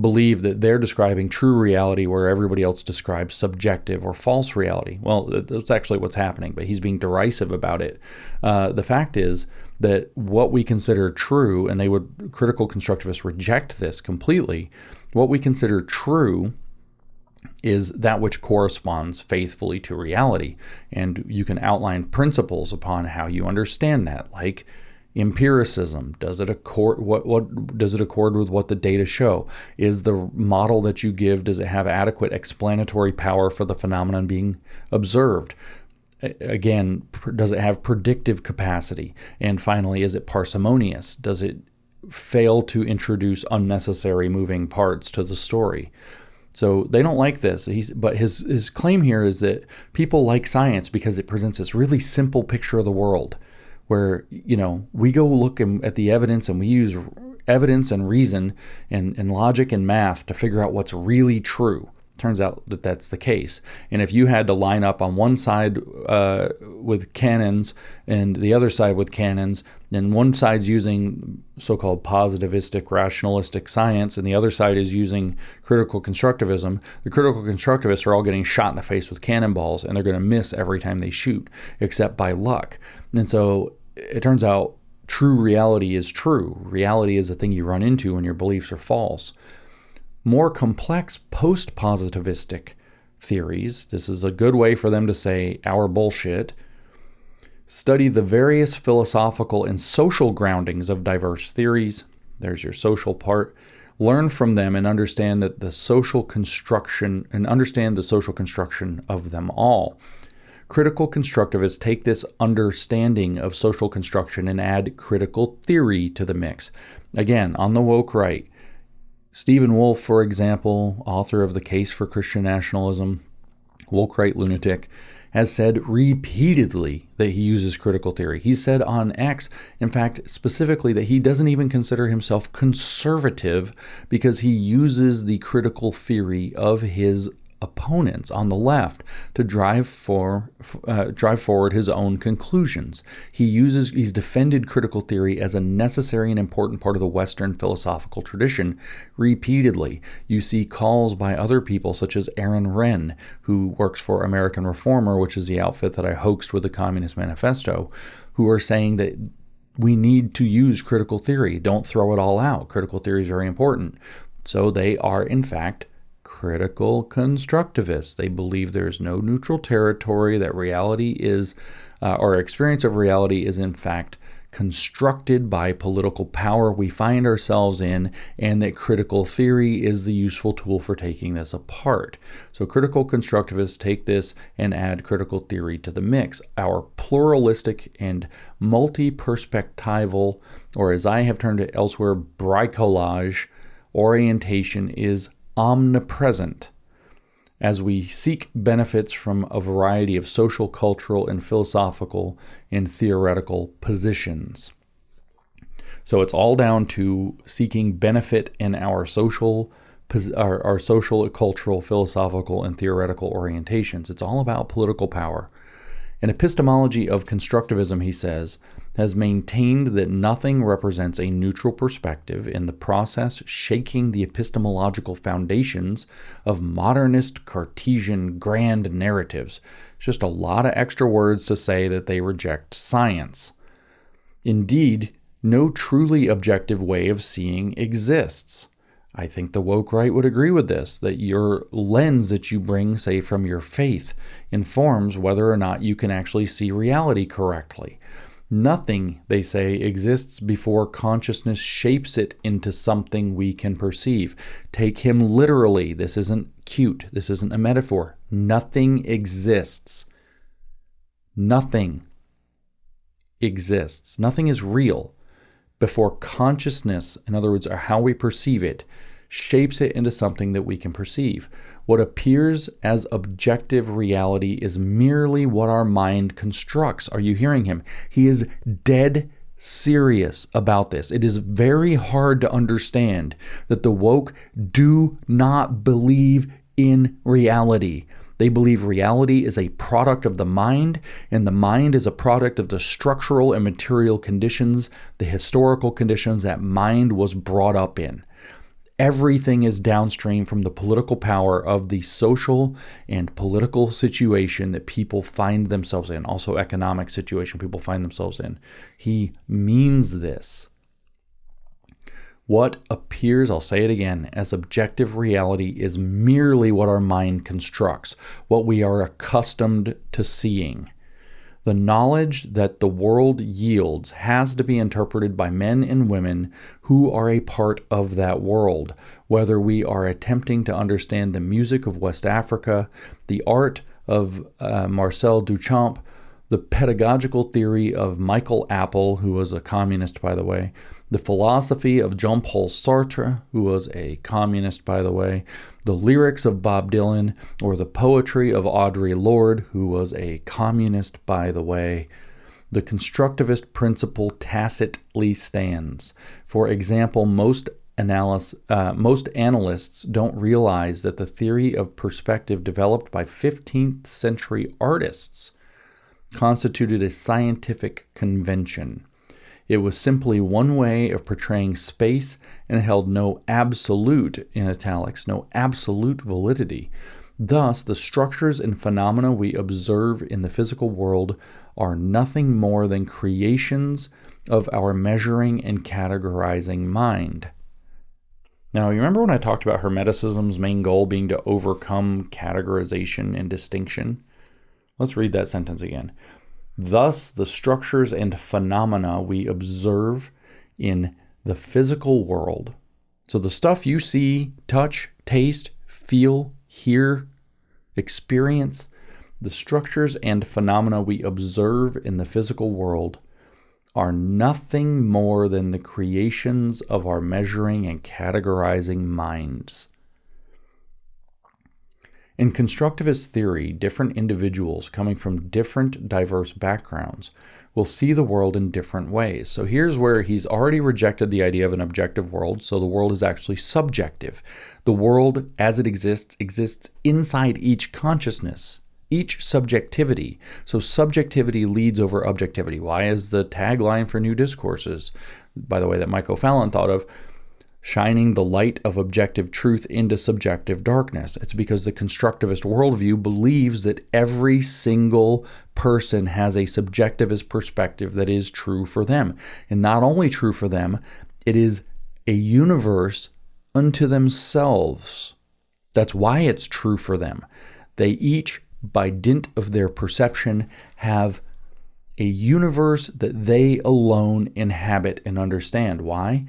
believe that they're describing true reality where everybody else describes subjective or false reality. Well, that's actually what's happening, but he's being derisive about it. The fact is that what we consider true, and critical constructivists reject this completely, what we consider true is that which corresponds faithfully to reality. And you can outline principles upon how you understand that, like empiricism. Does it accord what does it accord with what the data show? Is the model that you give, does it have adequate explanatory power for the phenomenon being observed? Again, does it have predictive capacity? And finally, is it parsimonious? Does it fail to introduce unnecessary moving parts to the story? So they don't like this. But his claim here is that people like science because it presents this really simple picture of the world, where we go look at the evidence, and we use evidence and reason and logic and math to figure out what's really true. Turns out that that's the case. And if you had to line up on one side with cannons and the other side with cannons, and one side's using so-called positivistic, rationalistic science, and the other side is using critical constructivism, the critical constructivists are all getting shot in the face with cannonballs, and they're going to miss every time they shoot, except by luck. And so it turns out true reality is true. Reality is the thing you run into when your beliefs are false. More complex post-positivistic theories, this is a good way for them to say our bullshit, study the various philosophical and social groundings of diverse theories. There's your social part. Learn from them and understand the social construction of them all. Critical constructivists take this understanding of social construction and add critical theory to the mix. Again, on the woke right, Stephen Wolfe, for example, author of The Case for Christian Nationalism, woke right lunatic, has said repeatedly that he uses critical theory. He said on X, in fact, specifically, that he doesn't even consider himself conservative because he uses the critical theory of his opponents on the left to drive forward his own conclusions. He's defended critical theory as a necessary and important part of the Western philosophical tradition repeatedly. You see calls by other people such as Aaron Wrenn, who works for American Reformer, which is the outfit that I hoaxed with the Communist Manifesto, who are saying that we need to use critical theory. Don't throw it all out. Critical theory is very important. So they are, in fact, critical constructivists. They believe there is no neutral territory, that reality is, or experience of reality is in fact constructed by political power we find ourselves in, and that critical theory is the useful tool for taking this apart. So critical constructivists take this and add critical theory to the mix. Our pluralistic and multi-perspectival, or as I have termed it elsewhere, bricolage orientation is omnipresent as we seek benefits from a variety of social, cultural, and philosophical and theoretical positions. So it's all down to seeking benefit in our social, cultural, philosophical, and theoretical orientations. It's all about political power. An epistemology of constructivism, he says, has maintained that nothing represents a neutral perspective in the process shaking the epistemological foundations of modernist Cartesian grand narratives. It's just a lot of extra words to say that they reject science. Indeed, no truly objective way of seeing exists. I think the woke right would agree with this, that your lens that you bring, say, from your faith, informs whether or not you can actually see reality correctly. Nothing, they say, exists before consciousness shapes it into something we can perceive. Take him literally. This isn't cute. This isn't a metaphor. Nothing exists. Nothing exists. Nothing is real before consciousness, in other words, or how we perceive it, shapes it into something that we can perceive. What appears as objective reality is merely what our mind constructs. Are you hearing him? He is dead serious about this. It is very hard to understand that the woke do not believe in reality. They believe reality is a product of the mind, and the mind is a product of the structural and material conditions, the historical conditions that mind was brought up in. Everything is downstream from the political power of the social and political situation that people find themselves in, also economic situation people find themselves in. He means this. What appears, I'll say it again, as objective reality is merely what our mind constructs, what we are accustomed to seeing. The knowledge that the world yields has to be interpreted by men and women who are a part of that world, whether we are attempting to understand the music of West Africa, the art of Marcel Duchamp, the pedagogical theory of Michael Apple, who was a communist, by the way, the philosophy of Jean-Paul Sartre, who was a communist, by the way, the lyrics of Bob Dylan, or the poetry of Audre Lorde, who was a communist, by the way. The constructivist principle tacitly stands. For example, most analysts don't realize that the theory of perspective developed by 15th century artists constituted a scientific convention. It was simply one way of portraying space and held no absolute, in italics, no absolute validity. Thus, the structures and phenomena we observe in the physical world are nothing more than creations of our measuring and categorizing mind. Now, you remember when I talked about Hermeticism's main goal being to overcome categorization and distinction? Let's read that sentence again. Thus, the structures and phenomena we observe in the physical world, so the stuff you see, touch, taste, feel, hear, experience, the structures and phenomena we observe in the physical world are nothing more than the creations of our measuring and categorizing minds. In constructivist theory, different individuals coming from different diverse backgrounds will see the world in different ways. So here's where he's already rejected the idea of an objective world, so the world is actually subjective. The world as it exists inside each consciousness, each subjectivity. So subjectivity leads over objectivity. Why is the tagline for New Discourses, by the way, that Mike O'Fallon thought of, shining the light of objective truth into subjective darkness? It's because the constructivist worldview believes that every single person has a subjectivist perspective that is true for them. And not only true for them, it is a universe unto themselves. That's why it's true for them. They each, by dint of their perception, have a universe that they alone inhabit and understand. Why?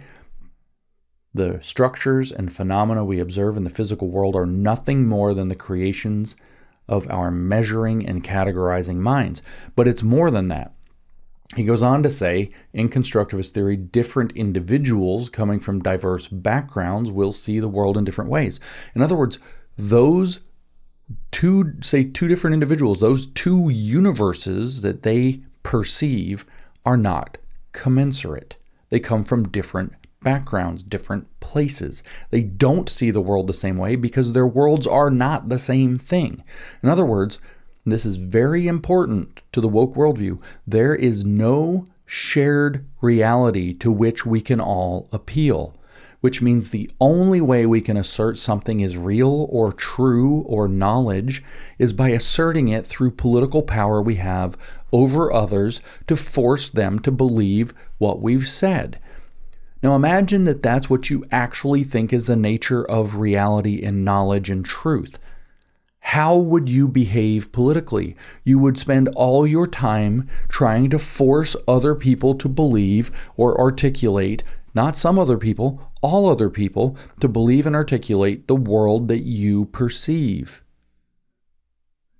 The structures and phenomena we observe in the physical world are nothing more than the creations of our measuring and categorizing minds. But it's more than that. He goes on to say, in constructivist theory, different individuals coming from diverse backgrounds will see the world in different ways. In other words, those two different individuals, those two universes that they perceive are not commensurate. They come from different backgrounds, different places. They don't see the world the same way because their worlds are not the same thing. In other words, this is very important to the woke worldview, there is no shared reality to which we can all appeal, which means the only way we can assert something is real or true or knowledge is by asserting it through political power we have over others to force them to believe what we've said. Now imagine that that's what you actually think is the nature of reality and knowledge and truth. how would you behave politically? You would spend all your time trying to force other people to believe or articulate, not some other people, all other people, to believe and articulate the world that you perceive.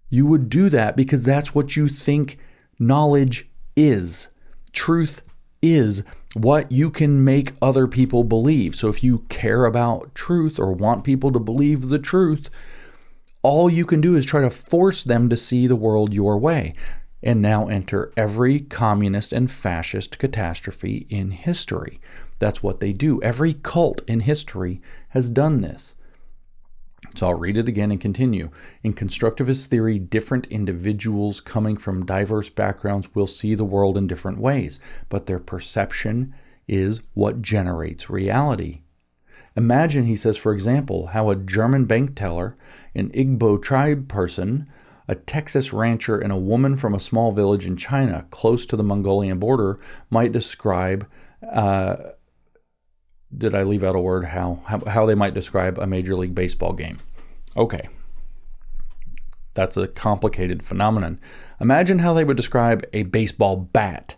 You would do that because that's what you think knowledge is. Truth is what you can make other people believe. So if you care about truth or want people to believe the truth, all you can do is try to force them to see the world your way. And now enter every communist and fascist catastrophe in history. That's what they do. Every cult in history has done this. So I'll read it again and continue. In constructivist theory, different individuals coming from diverse backgrounds will see the world in different ways, but their perception is what generates reality. Imagine, he says, for example, how a German bank teller, an Igbo tribe person, a Texas rancher, and a woman from a small village in China close to the Mongolian border might describe, did I leave out a word? How they might describe a Major League Baseball game. Okay. That's a complicated phenomenon. Imagine how they would describe a baseball bat,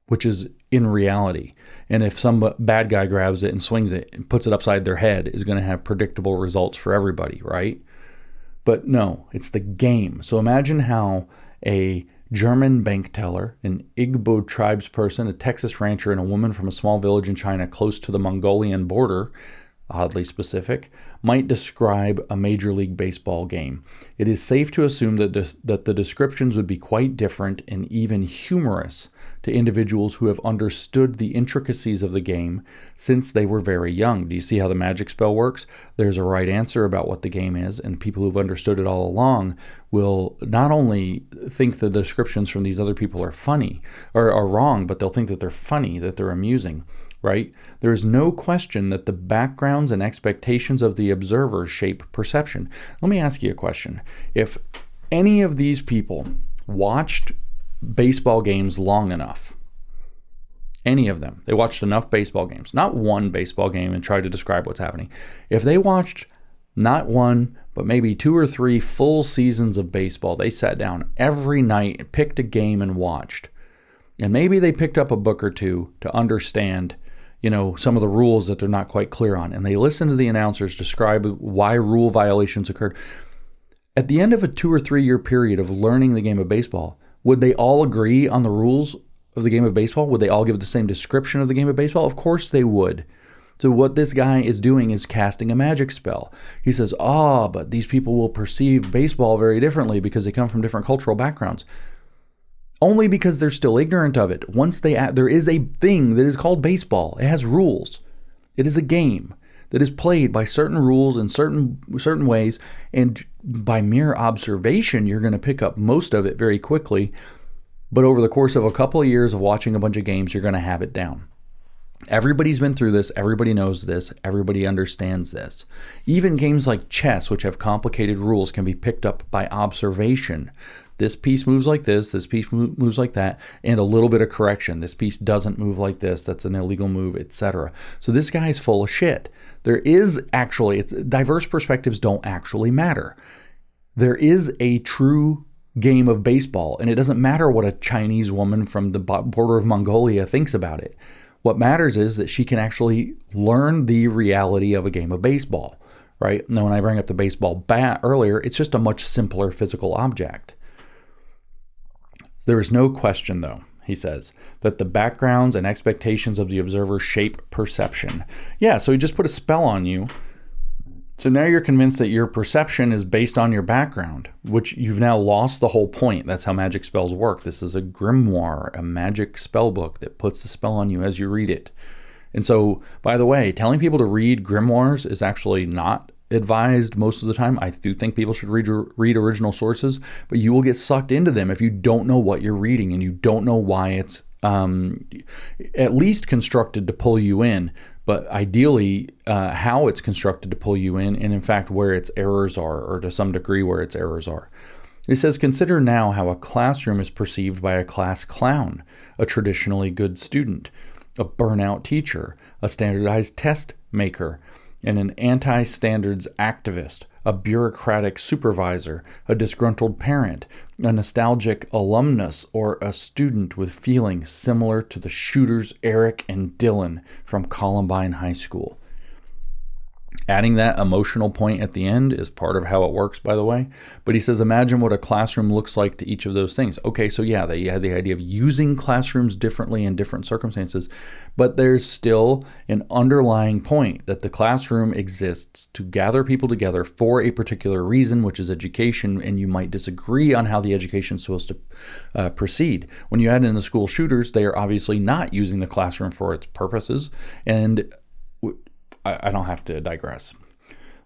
which is in reality. And if some bad guy grabs it and swings it and puts it upside their head, is going to have predictable results for everybody, right? But no, it's the game. So imagine how a German bank teller, an Igbo tribesperson, a Texas rancher, and a woman from a small village in China close to the Mongolian border, oddly specific, might describe a Major League Baseball game. It is safe to assume that the descriptions would be quite different and even humorous to individuals who have understood the intricacies of the game since they were very young. Do you see how the magic spell works? There's a right answer about what the game is, and people who've understood it all along will not only think the descriptions from these other people are funny or are wrong, but they'll think that they're funny, that they're amusing, right? There is no question that the backgrounds and expectations of the observer shape perception. Let me ask you a question. If any of these people watched baseball games long enough, any of them, they watched enough baseball games, not one baseball game and tried to describe what's happening. If they watched not one, but maybe 2 or 3 full seasons of baseball, they sat down every night, picked a game and watched. And maybe they picked up a book or two to understand, some of the rules that they're not quite clear on. And they listened to the announcers describe why rule violations occurred. At the end of a 2 or 3 year period of learning the game of baseball, would they all agree on the rules of the game of baseball? Would they all give the same description of the game of baseball? Of course they would. So what this guy is doing is casting a magic spell. He says, but these people will perceive baseball very differently because they come from different cultural backgrounds. Only because they're still ignorant of it. There is a thing that is called baseball. It has rules. It is a game that is played by certain rules in certain ways, and by mere observation, you're going to pick up most of it very quickly. But over the course of a couple of years of watching a bunch of games, you're going to have it down. Everybody's been through this. Everybody knows this. Everybody understands this. Even games like chess, which have complicated rules, can be picked up by observation. This piece moves like this piece moves like that, and a little bit of correction. This piece doesn't move like this, that's an illegal move, etc. So this guy's full of shit. There is actually, diverse perspectives don't actually matter. There is a true game of baseball, and it doesn't matter what a Chinese woman from the border of Mongolia thinks about it. What matters is that she can actually learn the reality of a game of baseball, right? Now, when I bring up the baseball bat earlier, it's just a much simpler physical object. There is no question, though, he says, that the backgrounds and expectations of the observer shape perception. Yeah, so he just put a spell on you. So now you're convinced that your perception is based on your background, which you've now lost the whole point. That's how magic spells work. This is a grimoire, a magic spell book that puts the spell on you as you read it. And so, by the way, telling people to read grimoires is actually not advised most of the time. I do think people should read original sources, but you will get sucked into them if you don't know what you're reading and you don't know why it's at least constructed to pull you in, but ideally how it's constructed to pull you in, and in fact where its errors are, or to some degree where its errors are. He says, consider now how a classroom is perceived by a class clown, a traditionally good student, a burnout teacher, a standardized test maker, and an anti-standards activist, a bureaucratic supervisor, a disgruntled parent, a nostalgic alumnus, or a student with feelings similar to the shooters Eric and Dylan from Columbine High School. Adding that emotional point at the end is part of how it works, by the way. But he says, imagine what a classroom looks like to each of those things. Okay, so yeah, they had the idea of using classrooms differently in different circumstances, but there's still an underlying point that the classroom exists to gather people together for a particular reason, which is education, and you might disagree on how the education is supposed to proceed. When you add in the school shooters, they are obviously not using the classroom for its purposes, and I don't have to digress.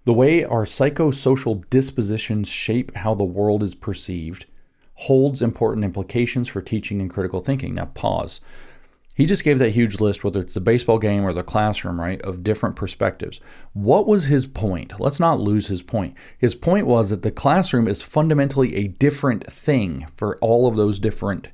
The way our psychosocial dispositions shape how the world is perceived holds important implications for teaching and critical thinking. Now, pause. He just gave that huge list, whether it's the baseball game or the classroom, right, of different perspectives. What was his point? Let's not lose his point. His point was that the classroom is fundamentally a different thing for all of those different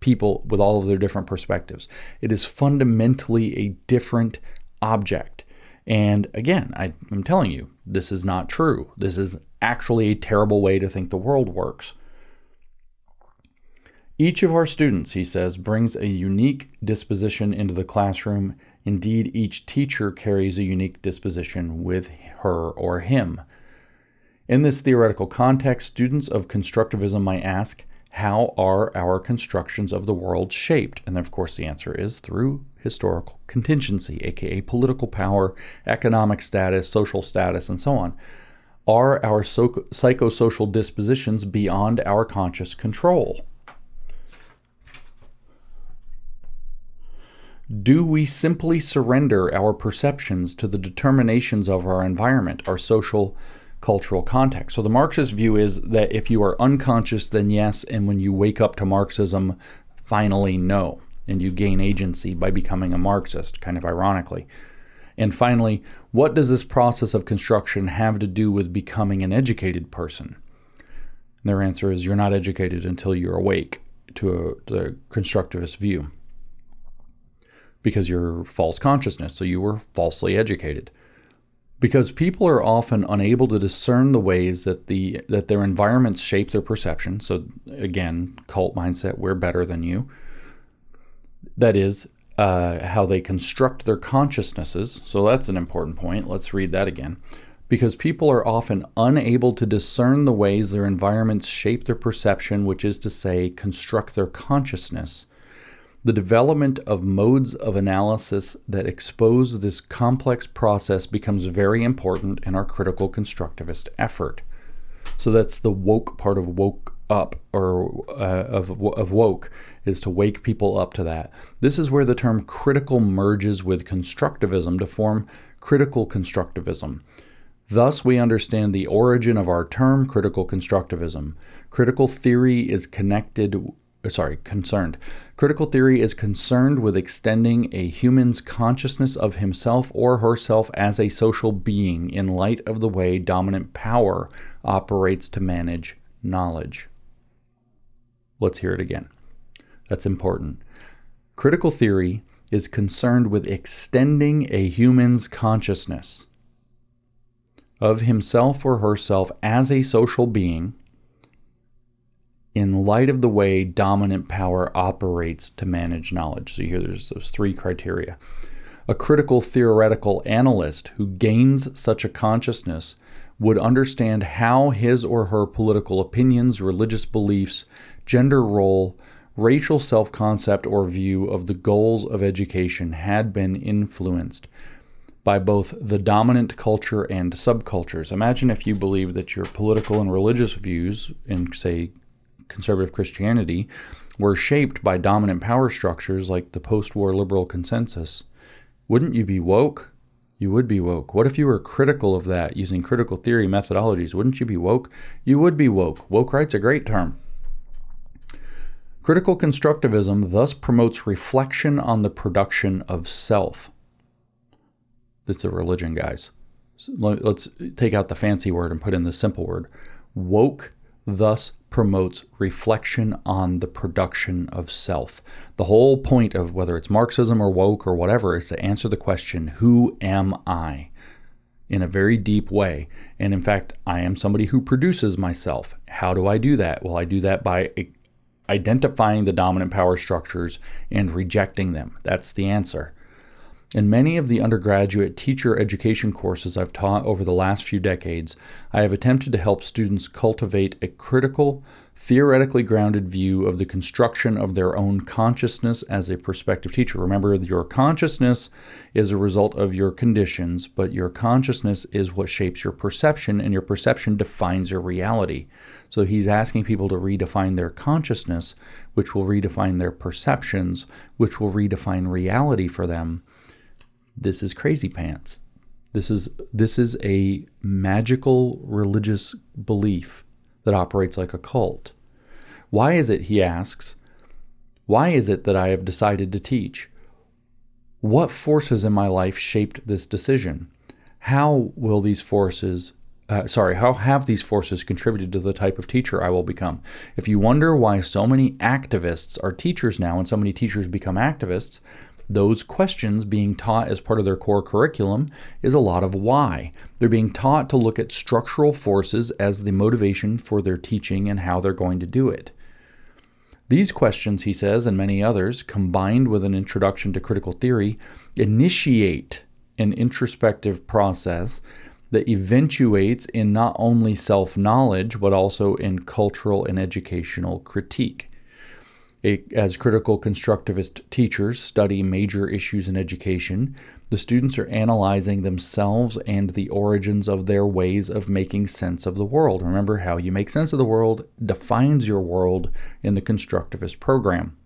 people with all of their different perspectives. It is fundamentally a different object. And again, I'm telling you, this is not true. This is actually a terrible way to think the world works. Each of our students, he says, brings a unique disposition into the classroom. Indeed, each teacher carries a unique disposition with her or him. In this theoretical context, students of constructivism might ask, how are our constructions of the world shaped? And of course, the answer is through historical contingency, aka political power, economic status, social status, and so on. Are our psychosocial dispositions beyond our conscious control? Do we simply surrender our perceptions to the determinations of our environment, our social cultural context? So the Marxist view is that if you are unconscious, then yes, and when you wake up to Marxism, finally no, and you gain agency by becoming a Marxist, kind of ironically. And finally, what does this process of construction have to do with becoming an educated person? And their answer is you're not educated until you're awake to the constructivist view, because you're false consciousness, so you were falsely educated. Because people are often unable to discern the ways that their environments shape their perception. So again, cult mindset, we're better than you. That is how they construct their consciousnesses. So that's an important point. Let's read that again. Because people are often unable to discern the ways their environments shape their perception, which is to say, construct their consciousness. The development of modes of analysis that expose this complex process becomes very important in our critical constructivist effort. So that's the woke part of woke up, or of woke, is to wake people up to that. This is where the term critical merges with constructivism to form critical constructivism. Thus, we understand the origin of our term critical constructivism. Critical theory is concerned. Critical theory is concerned with extending a human's consciousness of himself or herself as a social being in light of the way dominant power operates to manage knowledge. Let's hear it again. That's important. Critical theory is concerned with extending a human's consciousness of himself or herself as a social being in light of the way dominant power operates to manage knowledge. So here there's those three criteria. A critical theoretical analyst who gains such a consciousness would understand how his or her political opinions, religious beliefs, gender role, racial self-concept or view of the goals of education had been influenced by both the dominant culture and subcultures. Imagine if you believe that your political and religious views in, say, conservative Christianity were shaped by dominant power structures like the post-war liberal consensus. Wouldn't you be woke? You would be woke. What if you were critical of that using critical theory methodologies? Wouldn't you be woke? You would be woke. Woke right's a great term. Critical constructivism thus promotes reflection on the production of self. That's a religion, guys. So let's take out the fancy word and put in the simple word. Woke thus promotes reflection on the production of self. The whole point of whether it's Marxism or woke or whatever is to answer the question, who am I? in a very deep way. And in fact, I am somebody who produces myself. How do I do that? Well, I do that by identifying the dominant power structures and rejecting them. That's the answer. In many of the undergraduate teacher education courses I've taught over the last few decades, I have attempted to help students cultivate a critical, theoretically grounded view of the construction of their own consciousness as a prospective teacher. Remember, your consciousness is a result of your conditions, but your consciousness is what shapes your perception, and your perception defines your reality. So he's asking people to redefine their consciousness, which will redefine their perceptions, which will redefine reality for them. This is crazy pants. This is a magical religious belief that operates like a cult. Why is it, he asks, why is it that I have decided to teach? What forces in my life shaped this decision? How have these forces contributed to the type of teacher I will become? If you wonder why so many activists are teachers now and so many teachers become activists, those questions being taught as part of their core curriculum is a lot of why. They're being taught to look at structural forces as the motivation for their teaching and how they're going to do it. These questions, he says, and many others, combined with an introduction to critical theory, initiate an introspective process that eventuates in not only self-knowledge, but also in cultural and educational critique. As critical constructivist teachers study major issues in education, the students are analyzing themselves and the origins of their ways of making sense of the world. Remember, how you make sense of the world defines your world in the constructivist program.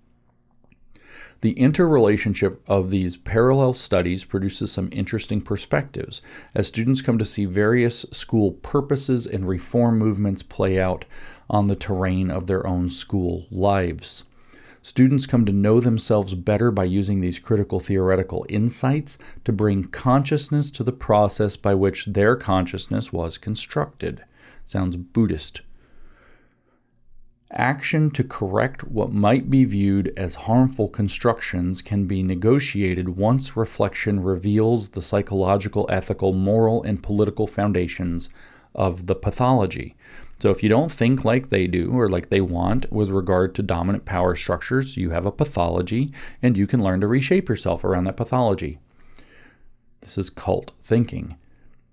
The interrelationship of these parallel studies produces some interesting perspectives as students come to see various school purposes and reform movements play out on the terrain of their own school lives. Students come to know themselves better by using these critical theoretical insights to bring consciousness to the process by which their consciousness was constructed. Sounds Buddhist. Action to correct what might be viewed as harmful constructions can be negotiated once reflection reveals the psychological, ethical, moral, and political foundations of the pathology. So if you don't think like they do or like they want with regard to dominant power structures, you have a pathology and you can learn to reshape yourself around that pathology. This is cult thinking.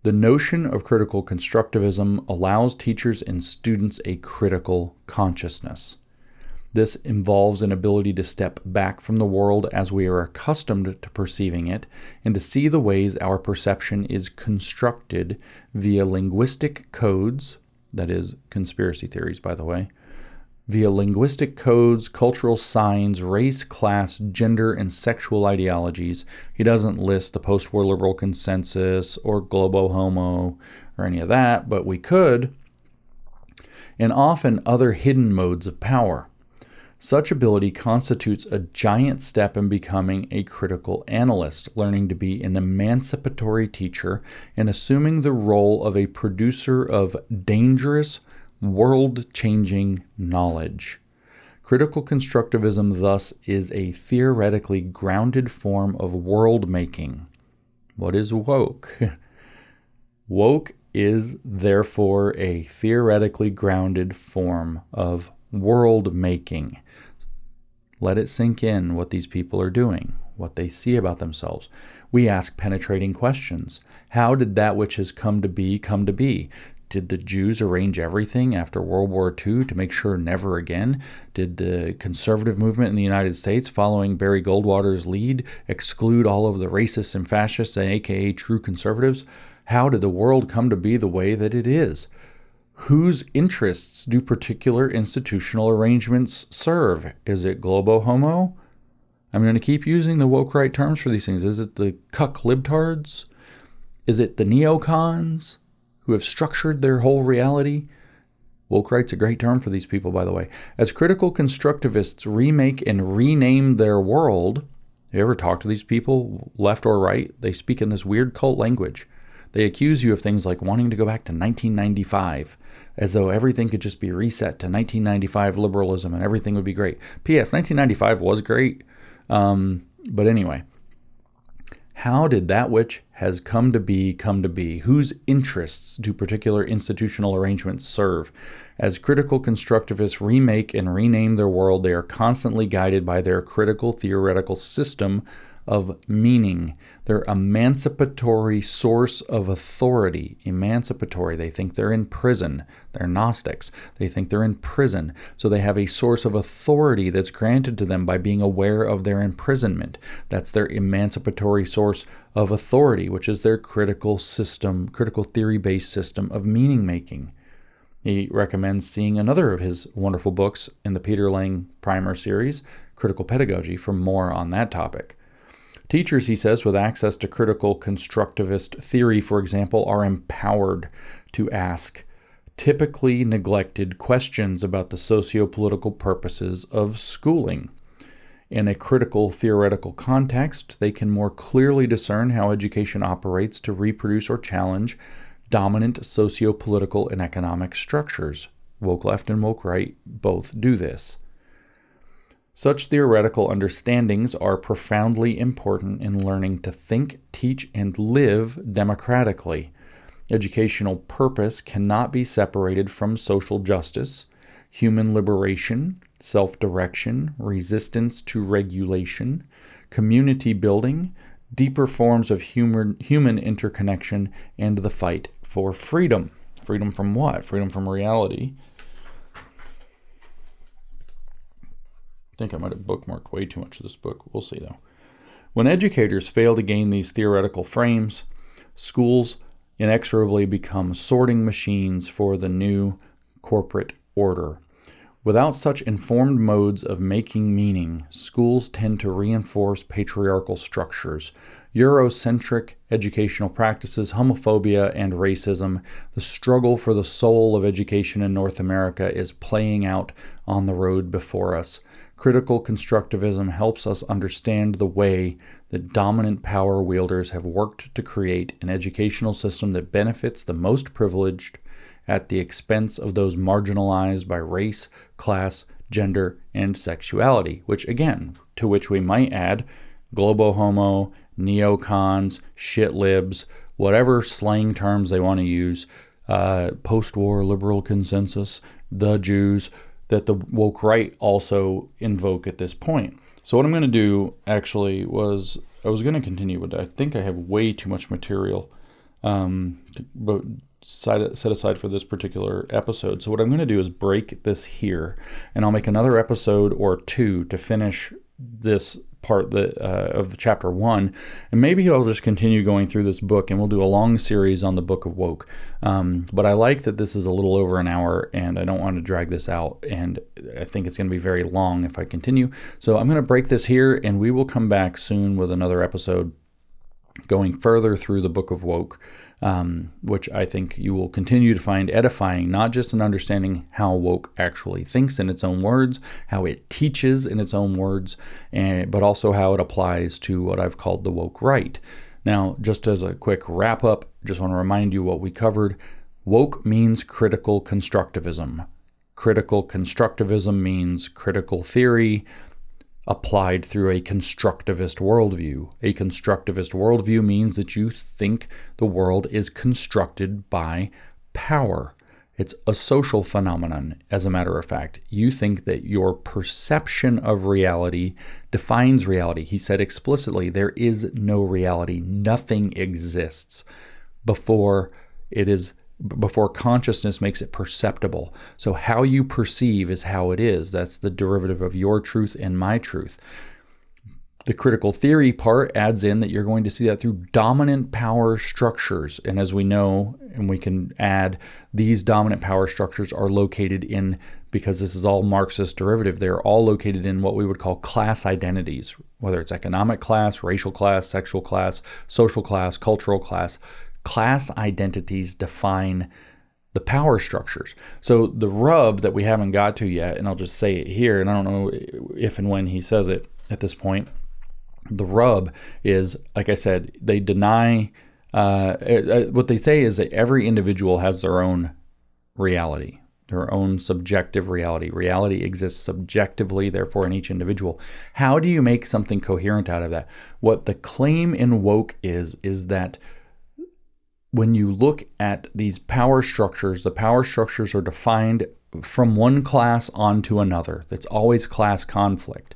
The notion of critical constructivism allows teachers and students a critical consciousness. This involves an ability to step back from the world as we are accustomed to perceiving it and to see the ways our perception is constructed via linguistic codes, that is, conspiracy theories, by the way, via linguistic codes, cultural signs, race, class, gender, and sexual ideologies. He doesn't list the post-war liberal consensus or globo homo or any of that, but we could, and often other hidden modes of power. Such ability constitutes a giant step in becoming a critical analyst, learning to be an emancipatory teacher and assuming the role of a producer of dangerous, world-changing knowledge. Critical constructivism, thus, is a theoretically grounded form of world-making. What is woke? Woke is, therefore, a theoretically grounded form of world-making. Let it sink in what these people are doing, what they see about themselves. We ask penetrating questions. How did that which has come to be come to be? Did the Jews arrange everything after World War II to make sure never again? Did the conservative movement in the United States, following Barry Goldwater's lead, exclude all of the racists and fascists, aka true conservatives? How did the world come to be the way that it is? Whose interests do particular institutional arrangements serve? Is it globo homo? I'm going to keep using the woke right terms for these things. Is it the cuck libtards? Is it the neocons who have structured their whole reality? Woke right's a great term for these people, by the way. As critical constructivists remake and rename their world, you ever talk to these people, left or right? They speak in this weird cult language. They accuse you of things like wanting to go back to 1995, as though everything could just be reset to 1995 liberalism and everything would be great. P.S. 1995 was great. But anyway, how did that which has come to be, whose interests do particular institutional arrangements serve. As critical constructivists remake and rename their world, they are constantly guided by their critical theoretical system of meaning, their emancipatory source of authority. Emancipatory, they think they're in prison. They're Gnostics. They think they're in prison. So they have a source of authority that's granted to them by being aware of their imprisonment. That's their emancipatory source of authority, which is their critical theory-based system of meaning making. He recommends seeing another of his wonderful books in the Peter Lang Primer series, Critical Pedagogy, for more on that topic. Teachers, he says, with access to critical constructivist theory, for example, are empowered to ask typically neglected questions about the socio-political purposes of schooling. In a critical theoretical context, they can more clearly discern how education operates to reproduce or challenge dominant socio-political and economic structures. Woke left and woke right both do this. Such theoretical understandings are profoundly important in learning to think, teach, and live democratically. Educational purpose cannot be separated from social justice, human liberation, self-direction, resistance to regulation, community building, deeper forms of human interconnection, and the fight for freedom. Freedom from what? Freedom from reality. I think I might have bookmarked way too much of this book. We'll see, though. When educators fail to gain these theoretical frames, schools inexorably become sorting machines for the new corporate order. Without such informed modes of making meaning, schools tend to reinforce patriarchal structures, Eurocentric educational practices, homophobia, and racism. The struggle for the soul of education in North America is playing out on the road before us. Critical constructivism helps us understand the way that dominant power wielders have worked to create an educational system that benefits the most privileged at the expense of those marginalized by race, class, gender, and sexuality, which we might add globo-homo, neocons, shit-libs, whatever slang terms they want to use, post-war liberal consensus, the Jews, that the woke right also invoke at this point. So what I'm going to do actually was, I was going to continue, but I think I have way too much material but set aside for this particular episode. So what I'm going to do is break this here, and I'll make another episode or two to finish this part of the chapter 1, and maybe I'll just continue going through this book, and we'll do a long series on the Book of Woke. But I like that this is a little over an hour, and I don't want to drag this out, and I think it's going to be very long if I continue. So I'm going to break this here, and we will come back soon with another episode going further through the Book of Woke, which I think you will continue to find edifying, not just in understanding how woke actually thinks in its own words, how it teaches in its own words, but also how it applies to what I've called the woke right. Now, just as a quick wrap up, just want to remind you what we covered. Woke means critical constructivism. Critical constructivism means critical theory applied through a constructivist worldview. A constructivist worldview means that you think the world is constructed by power. It's a social phenomenon, as a matter of fact. You think that your perception of reality defines reality. He said explicitly, there is no reality. Nothing exists before consciousness makes it perceptible. So how you perceive is how it is. That's the derivative of your truth and my truth. The critical theory part adds in that you're going to see that through dominant power structures. And as we know, and we can add, these dominant power structures are located in, because this is all Marxist derivative, they're all located in what we would call class identities, whether it's economic class, racial class, sexual class, social class, cultural class. Class identities define the power structures. So the rub that we haven't got to yet, and I'll just say it here, and I don't know if and when he says it at this point, the rub is, like I said, they deny, what they say is that every individual has their own reality. their own subjective reality. Reality exists subjectively, therefore, in each individual. How do you make something coherent out of that? What the claim in woke is that when you look at these power structures, the power structures are defined from one class onto another. That's always class conflict.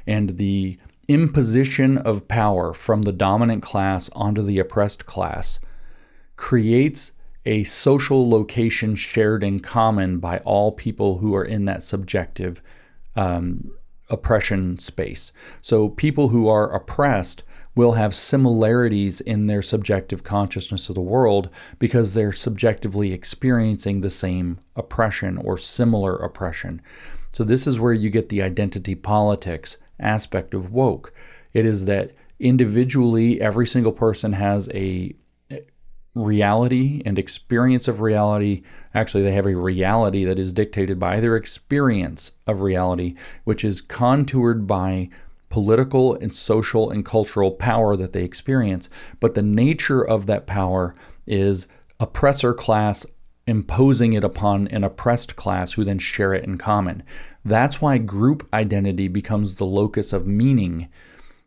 And the imposition of power from the dominant class onto the oppressed class creates a social location shared in common by all people who are in that subjective oppression space. So people who are oppressed will have similarities in their subjective consciousness of the world because they're subjectively experiencing the same oppression or similar oppression. So this is where you get the identity politics aspect of woke. It is that individually, every single person has a reality and experience of reality. Actually, they have a reality that is dictated by their experience of reality, which is contoured by political and social and cultural power that they experience. But the nature of that power is oppressor class imposing it upon an oppressed class who then share it in common. That's why group identity becomes the locus of meaning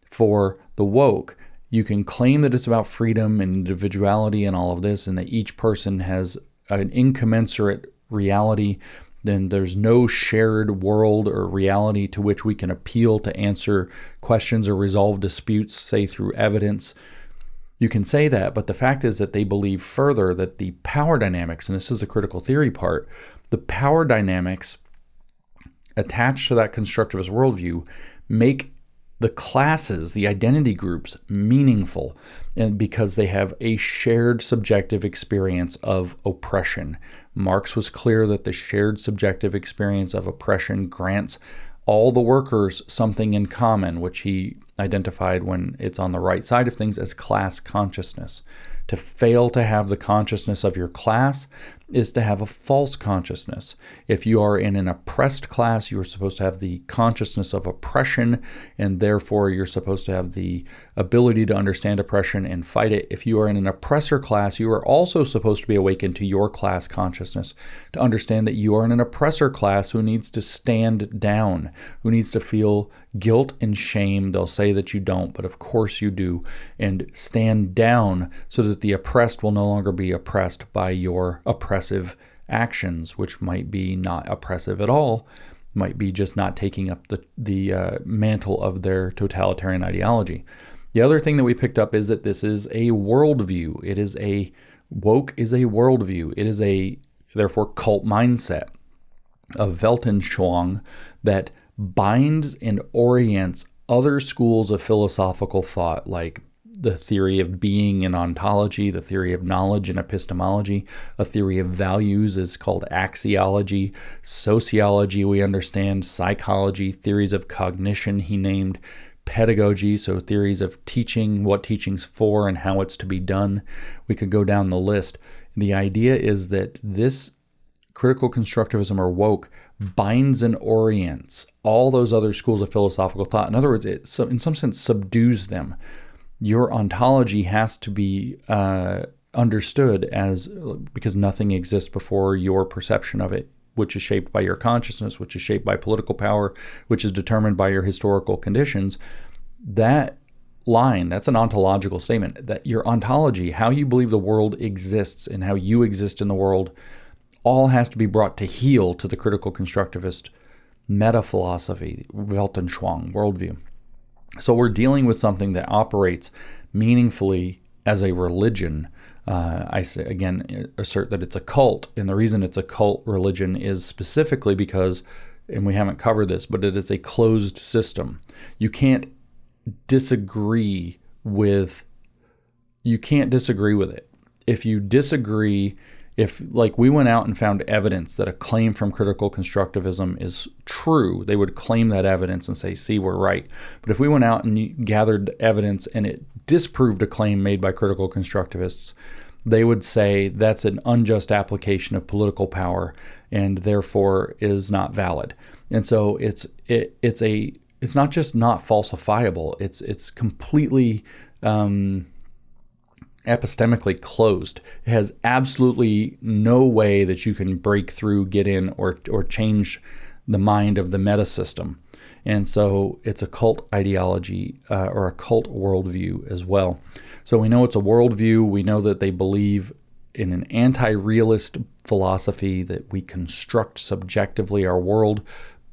for the woke. You can claim that it's about freedom and individuality and all of this, and that each person has an incommensurate reality. Then there's no shared world or reality to which we can appeal to answer questions or resolve disputes, say through evidence. You can say that, but the fact is that they believe further that the power dynamics, and this is the critical theory part, the power dynamics attached to that constructivist worldview make the classes, the identity groups, meaningful, and because they have a shared subjective experience of oppression. Marx was clear that the shared subjective experience of oppression grants all the workers something in common, which he identified when it's on the right side of things as class consciousness. To fail to have the consciousness of your class is to have a false consciousness. If you are in an oppressed class, you are supposed to have the consciousness of oppression, and therefore you're supposed to have the ability to understand oppression and fight it. If you are in an oppressor class, you are also supposed to be awakened to your class consciousness, to understand that you are in an oppressor class who needs to stand down, who needs to feel guilt and shame. They'll say that you don't, but of course you do, and stand down so that the oppressed will no longer be oppressed by your oppressive actions, which might be not oppressive at all, might be just not taking up the mantle of their totalitarian ideology. The other thing that we picked up is that this is a worldview. Woke is a worldview. It is a, therefore, cult mindset of Weltanschauung that binds and orients other schools of philosophical thought, like the theory of being and ontology, the theory of knowledge and epistemology. A theory of values is called axiology. Sociology, we understand. Psychology, theories of cognition, he named. Pedagogy, so theories of teaching, what teaching's for and how it's to be done. We could go down the list. The idea is that this critical constructivism, or woke, binds and orients all those other schools of philosophical thought. In other words, it in some sense subdues them. Your ontology has to be understood as, because nothing exists before your perception of it, which is shaped by your consciousness, which is shaped by political power, which is determined by your historical conditions. That line, that's an ontological statement, that your ontology, how you believe the world exists and how you exist in the world, all has to be brought to heel to the critical constructivist meta-philosophy, Weltanschauung, worldview. So we're dealing with something that operates meaningfully as a religion. I say, again, assert that it's a cult, and the reason it's a cult religion is specifically because, and we haven't covered this, but it is a closed system. You can't disagree with it. If you disagree, if, like, we went out and found evidence that a claim from critical constructivism is true, they would claim that evidence and say, see, we're right. But if we went out and gathered evidence and it disproved a claim made by critical constructivists, they would say that's an unjust application of political power and therefore is not valid. And so it's not just not falsifiable, it's completely epistemically closed. It has absolutely no way that you can break through, get in, or change the mind of the meta system. And so it's a cult ideology or a cult worldview as well. So we know it's a worldview. We know that they believe in an anti-realist philosophy that we construct subjectively our world,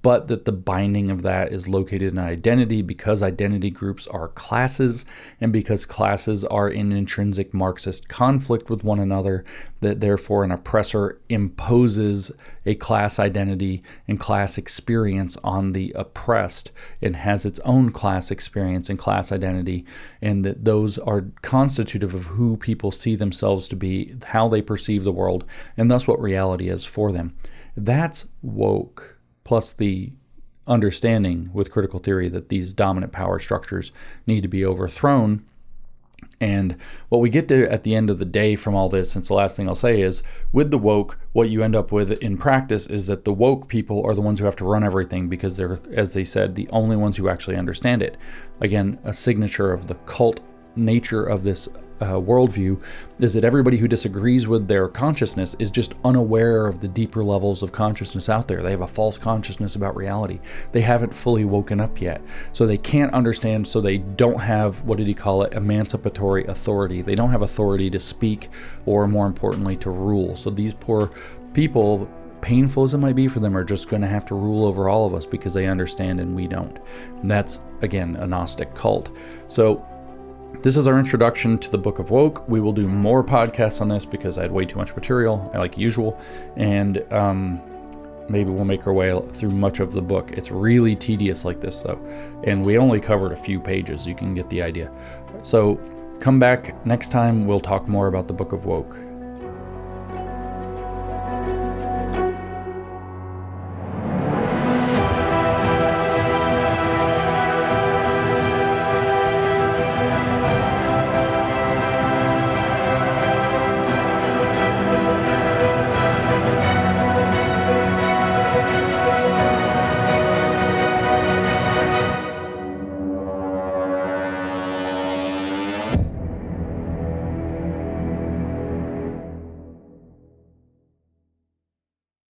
but that the binding of that is located in identity, because identity groups are classes, and because classes are in intrinsic Marxist conflict with one another, that therefore an oppressor imposes a class identity and class experience on the oppressed and has its own class experience and class identity, and that those are constitutive of who people see themselves to be, how they perceive the world, and thus what reality is for them. That's woke. Plus the understanding with critical theory that these dominant power structures need to be overthrown. And what we get to at the end of the day from all this, and it's the last thing I'll say, is with the woke, what you end up with in practice is that the woke people are the ones who have to run everything, because they're, as they said, the only ones who actually understand it. Again, a signature of the cult nature of this worldview is that everybody who disagrees with their consciousness is just unaware of the deeper levels of consciousness out there. They have a false consciousness about reality. They haven't fully woken up yet. So they can't understand, so they don't have, what did he call it, emancipatory authority. They don't have authority to speak, or more importantly, to rule. So these poor people, painful as it might be for them, are just going to have to rule over all of us because they understand and we don't. And that's, again, a Gnostic cult. So this is our introduction to the Book of Woke. We will do more podcasts on this because I had way too much material, like usual, and maybe we'll make our way through much of the book. It's really tedious like this, though, and we only covered a few pages. You can get the idea. So come back next time. We'll talk more about the Book of Woke.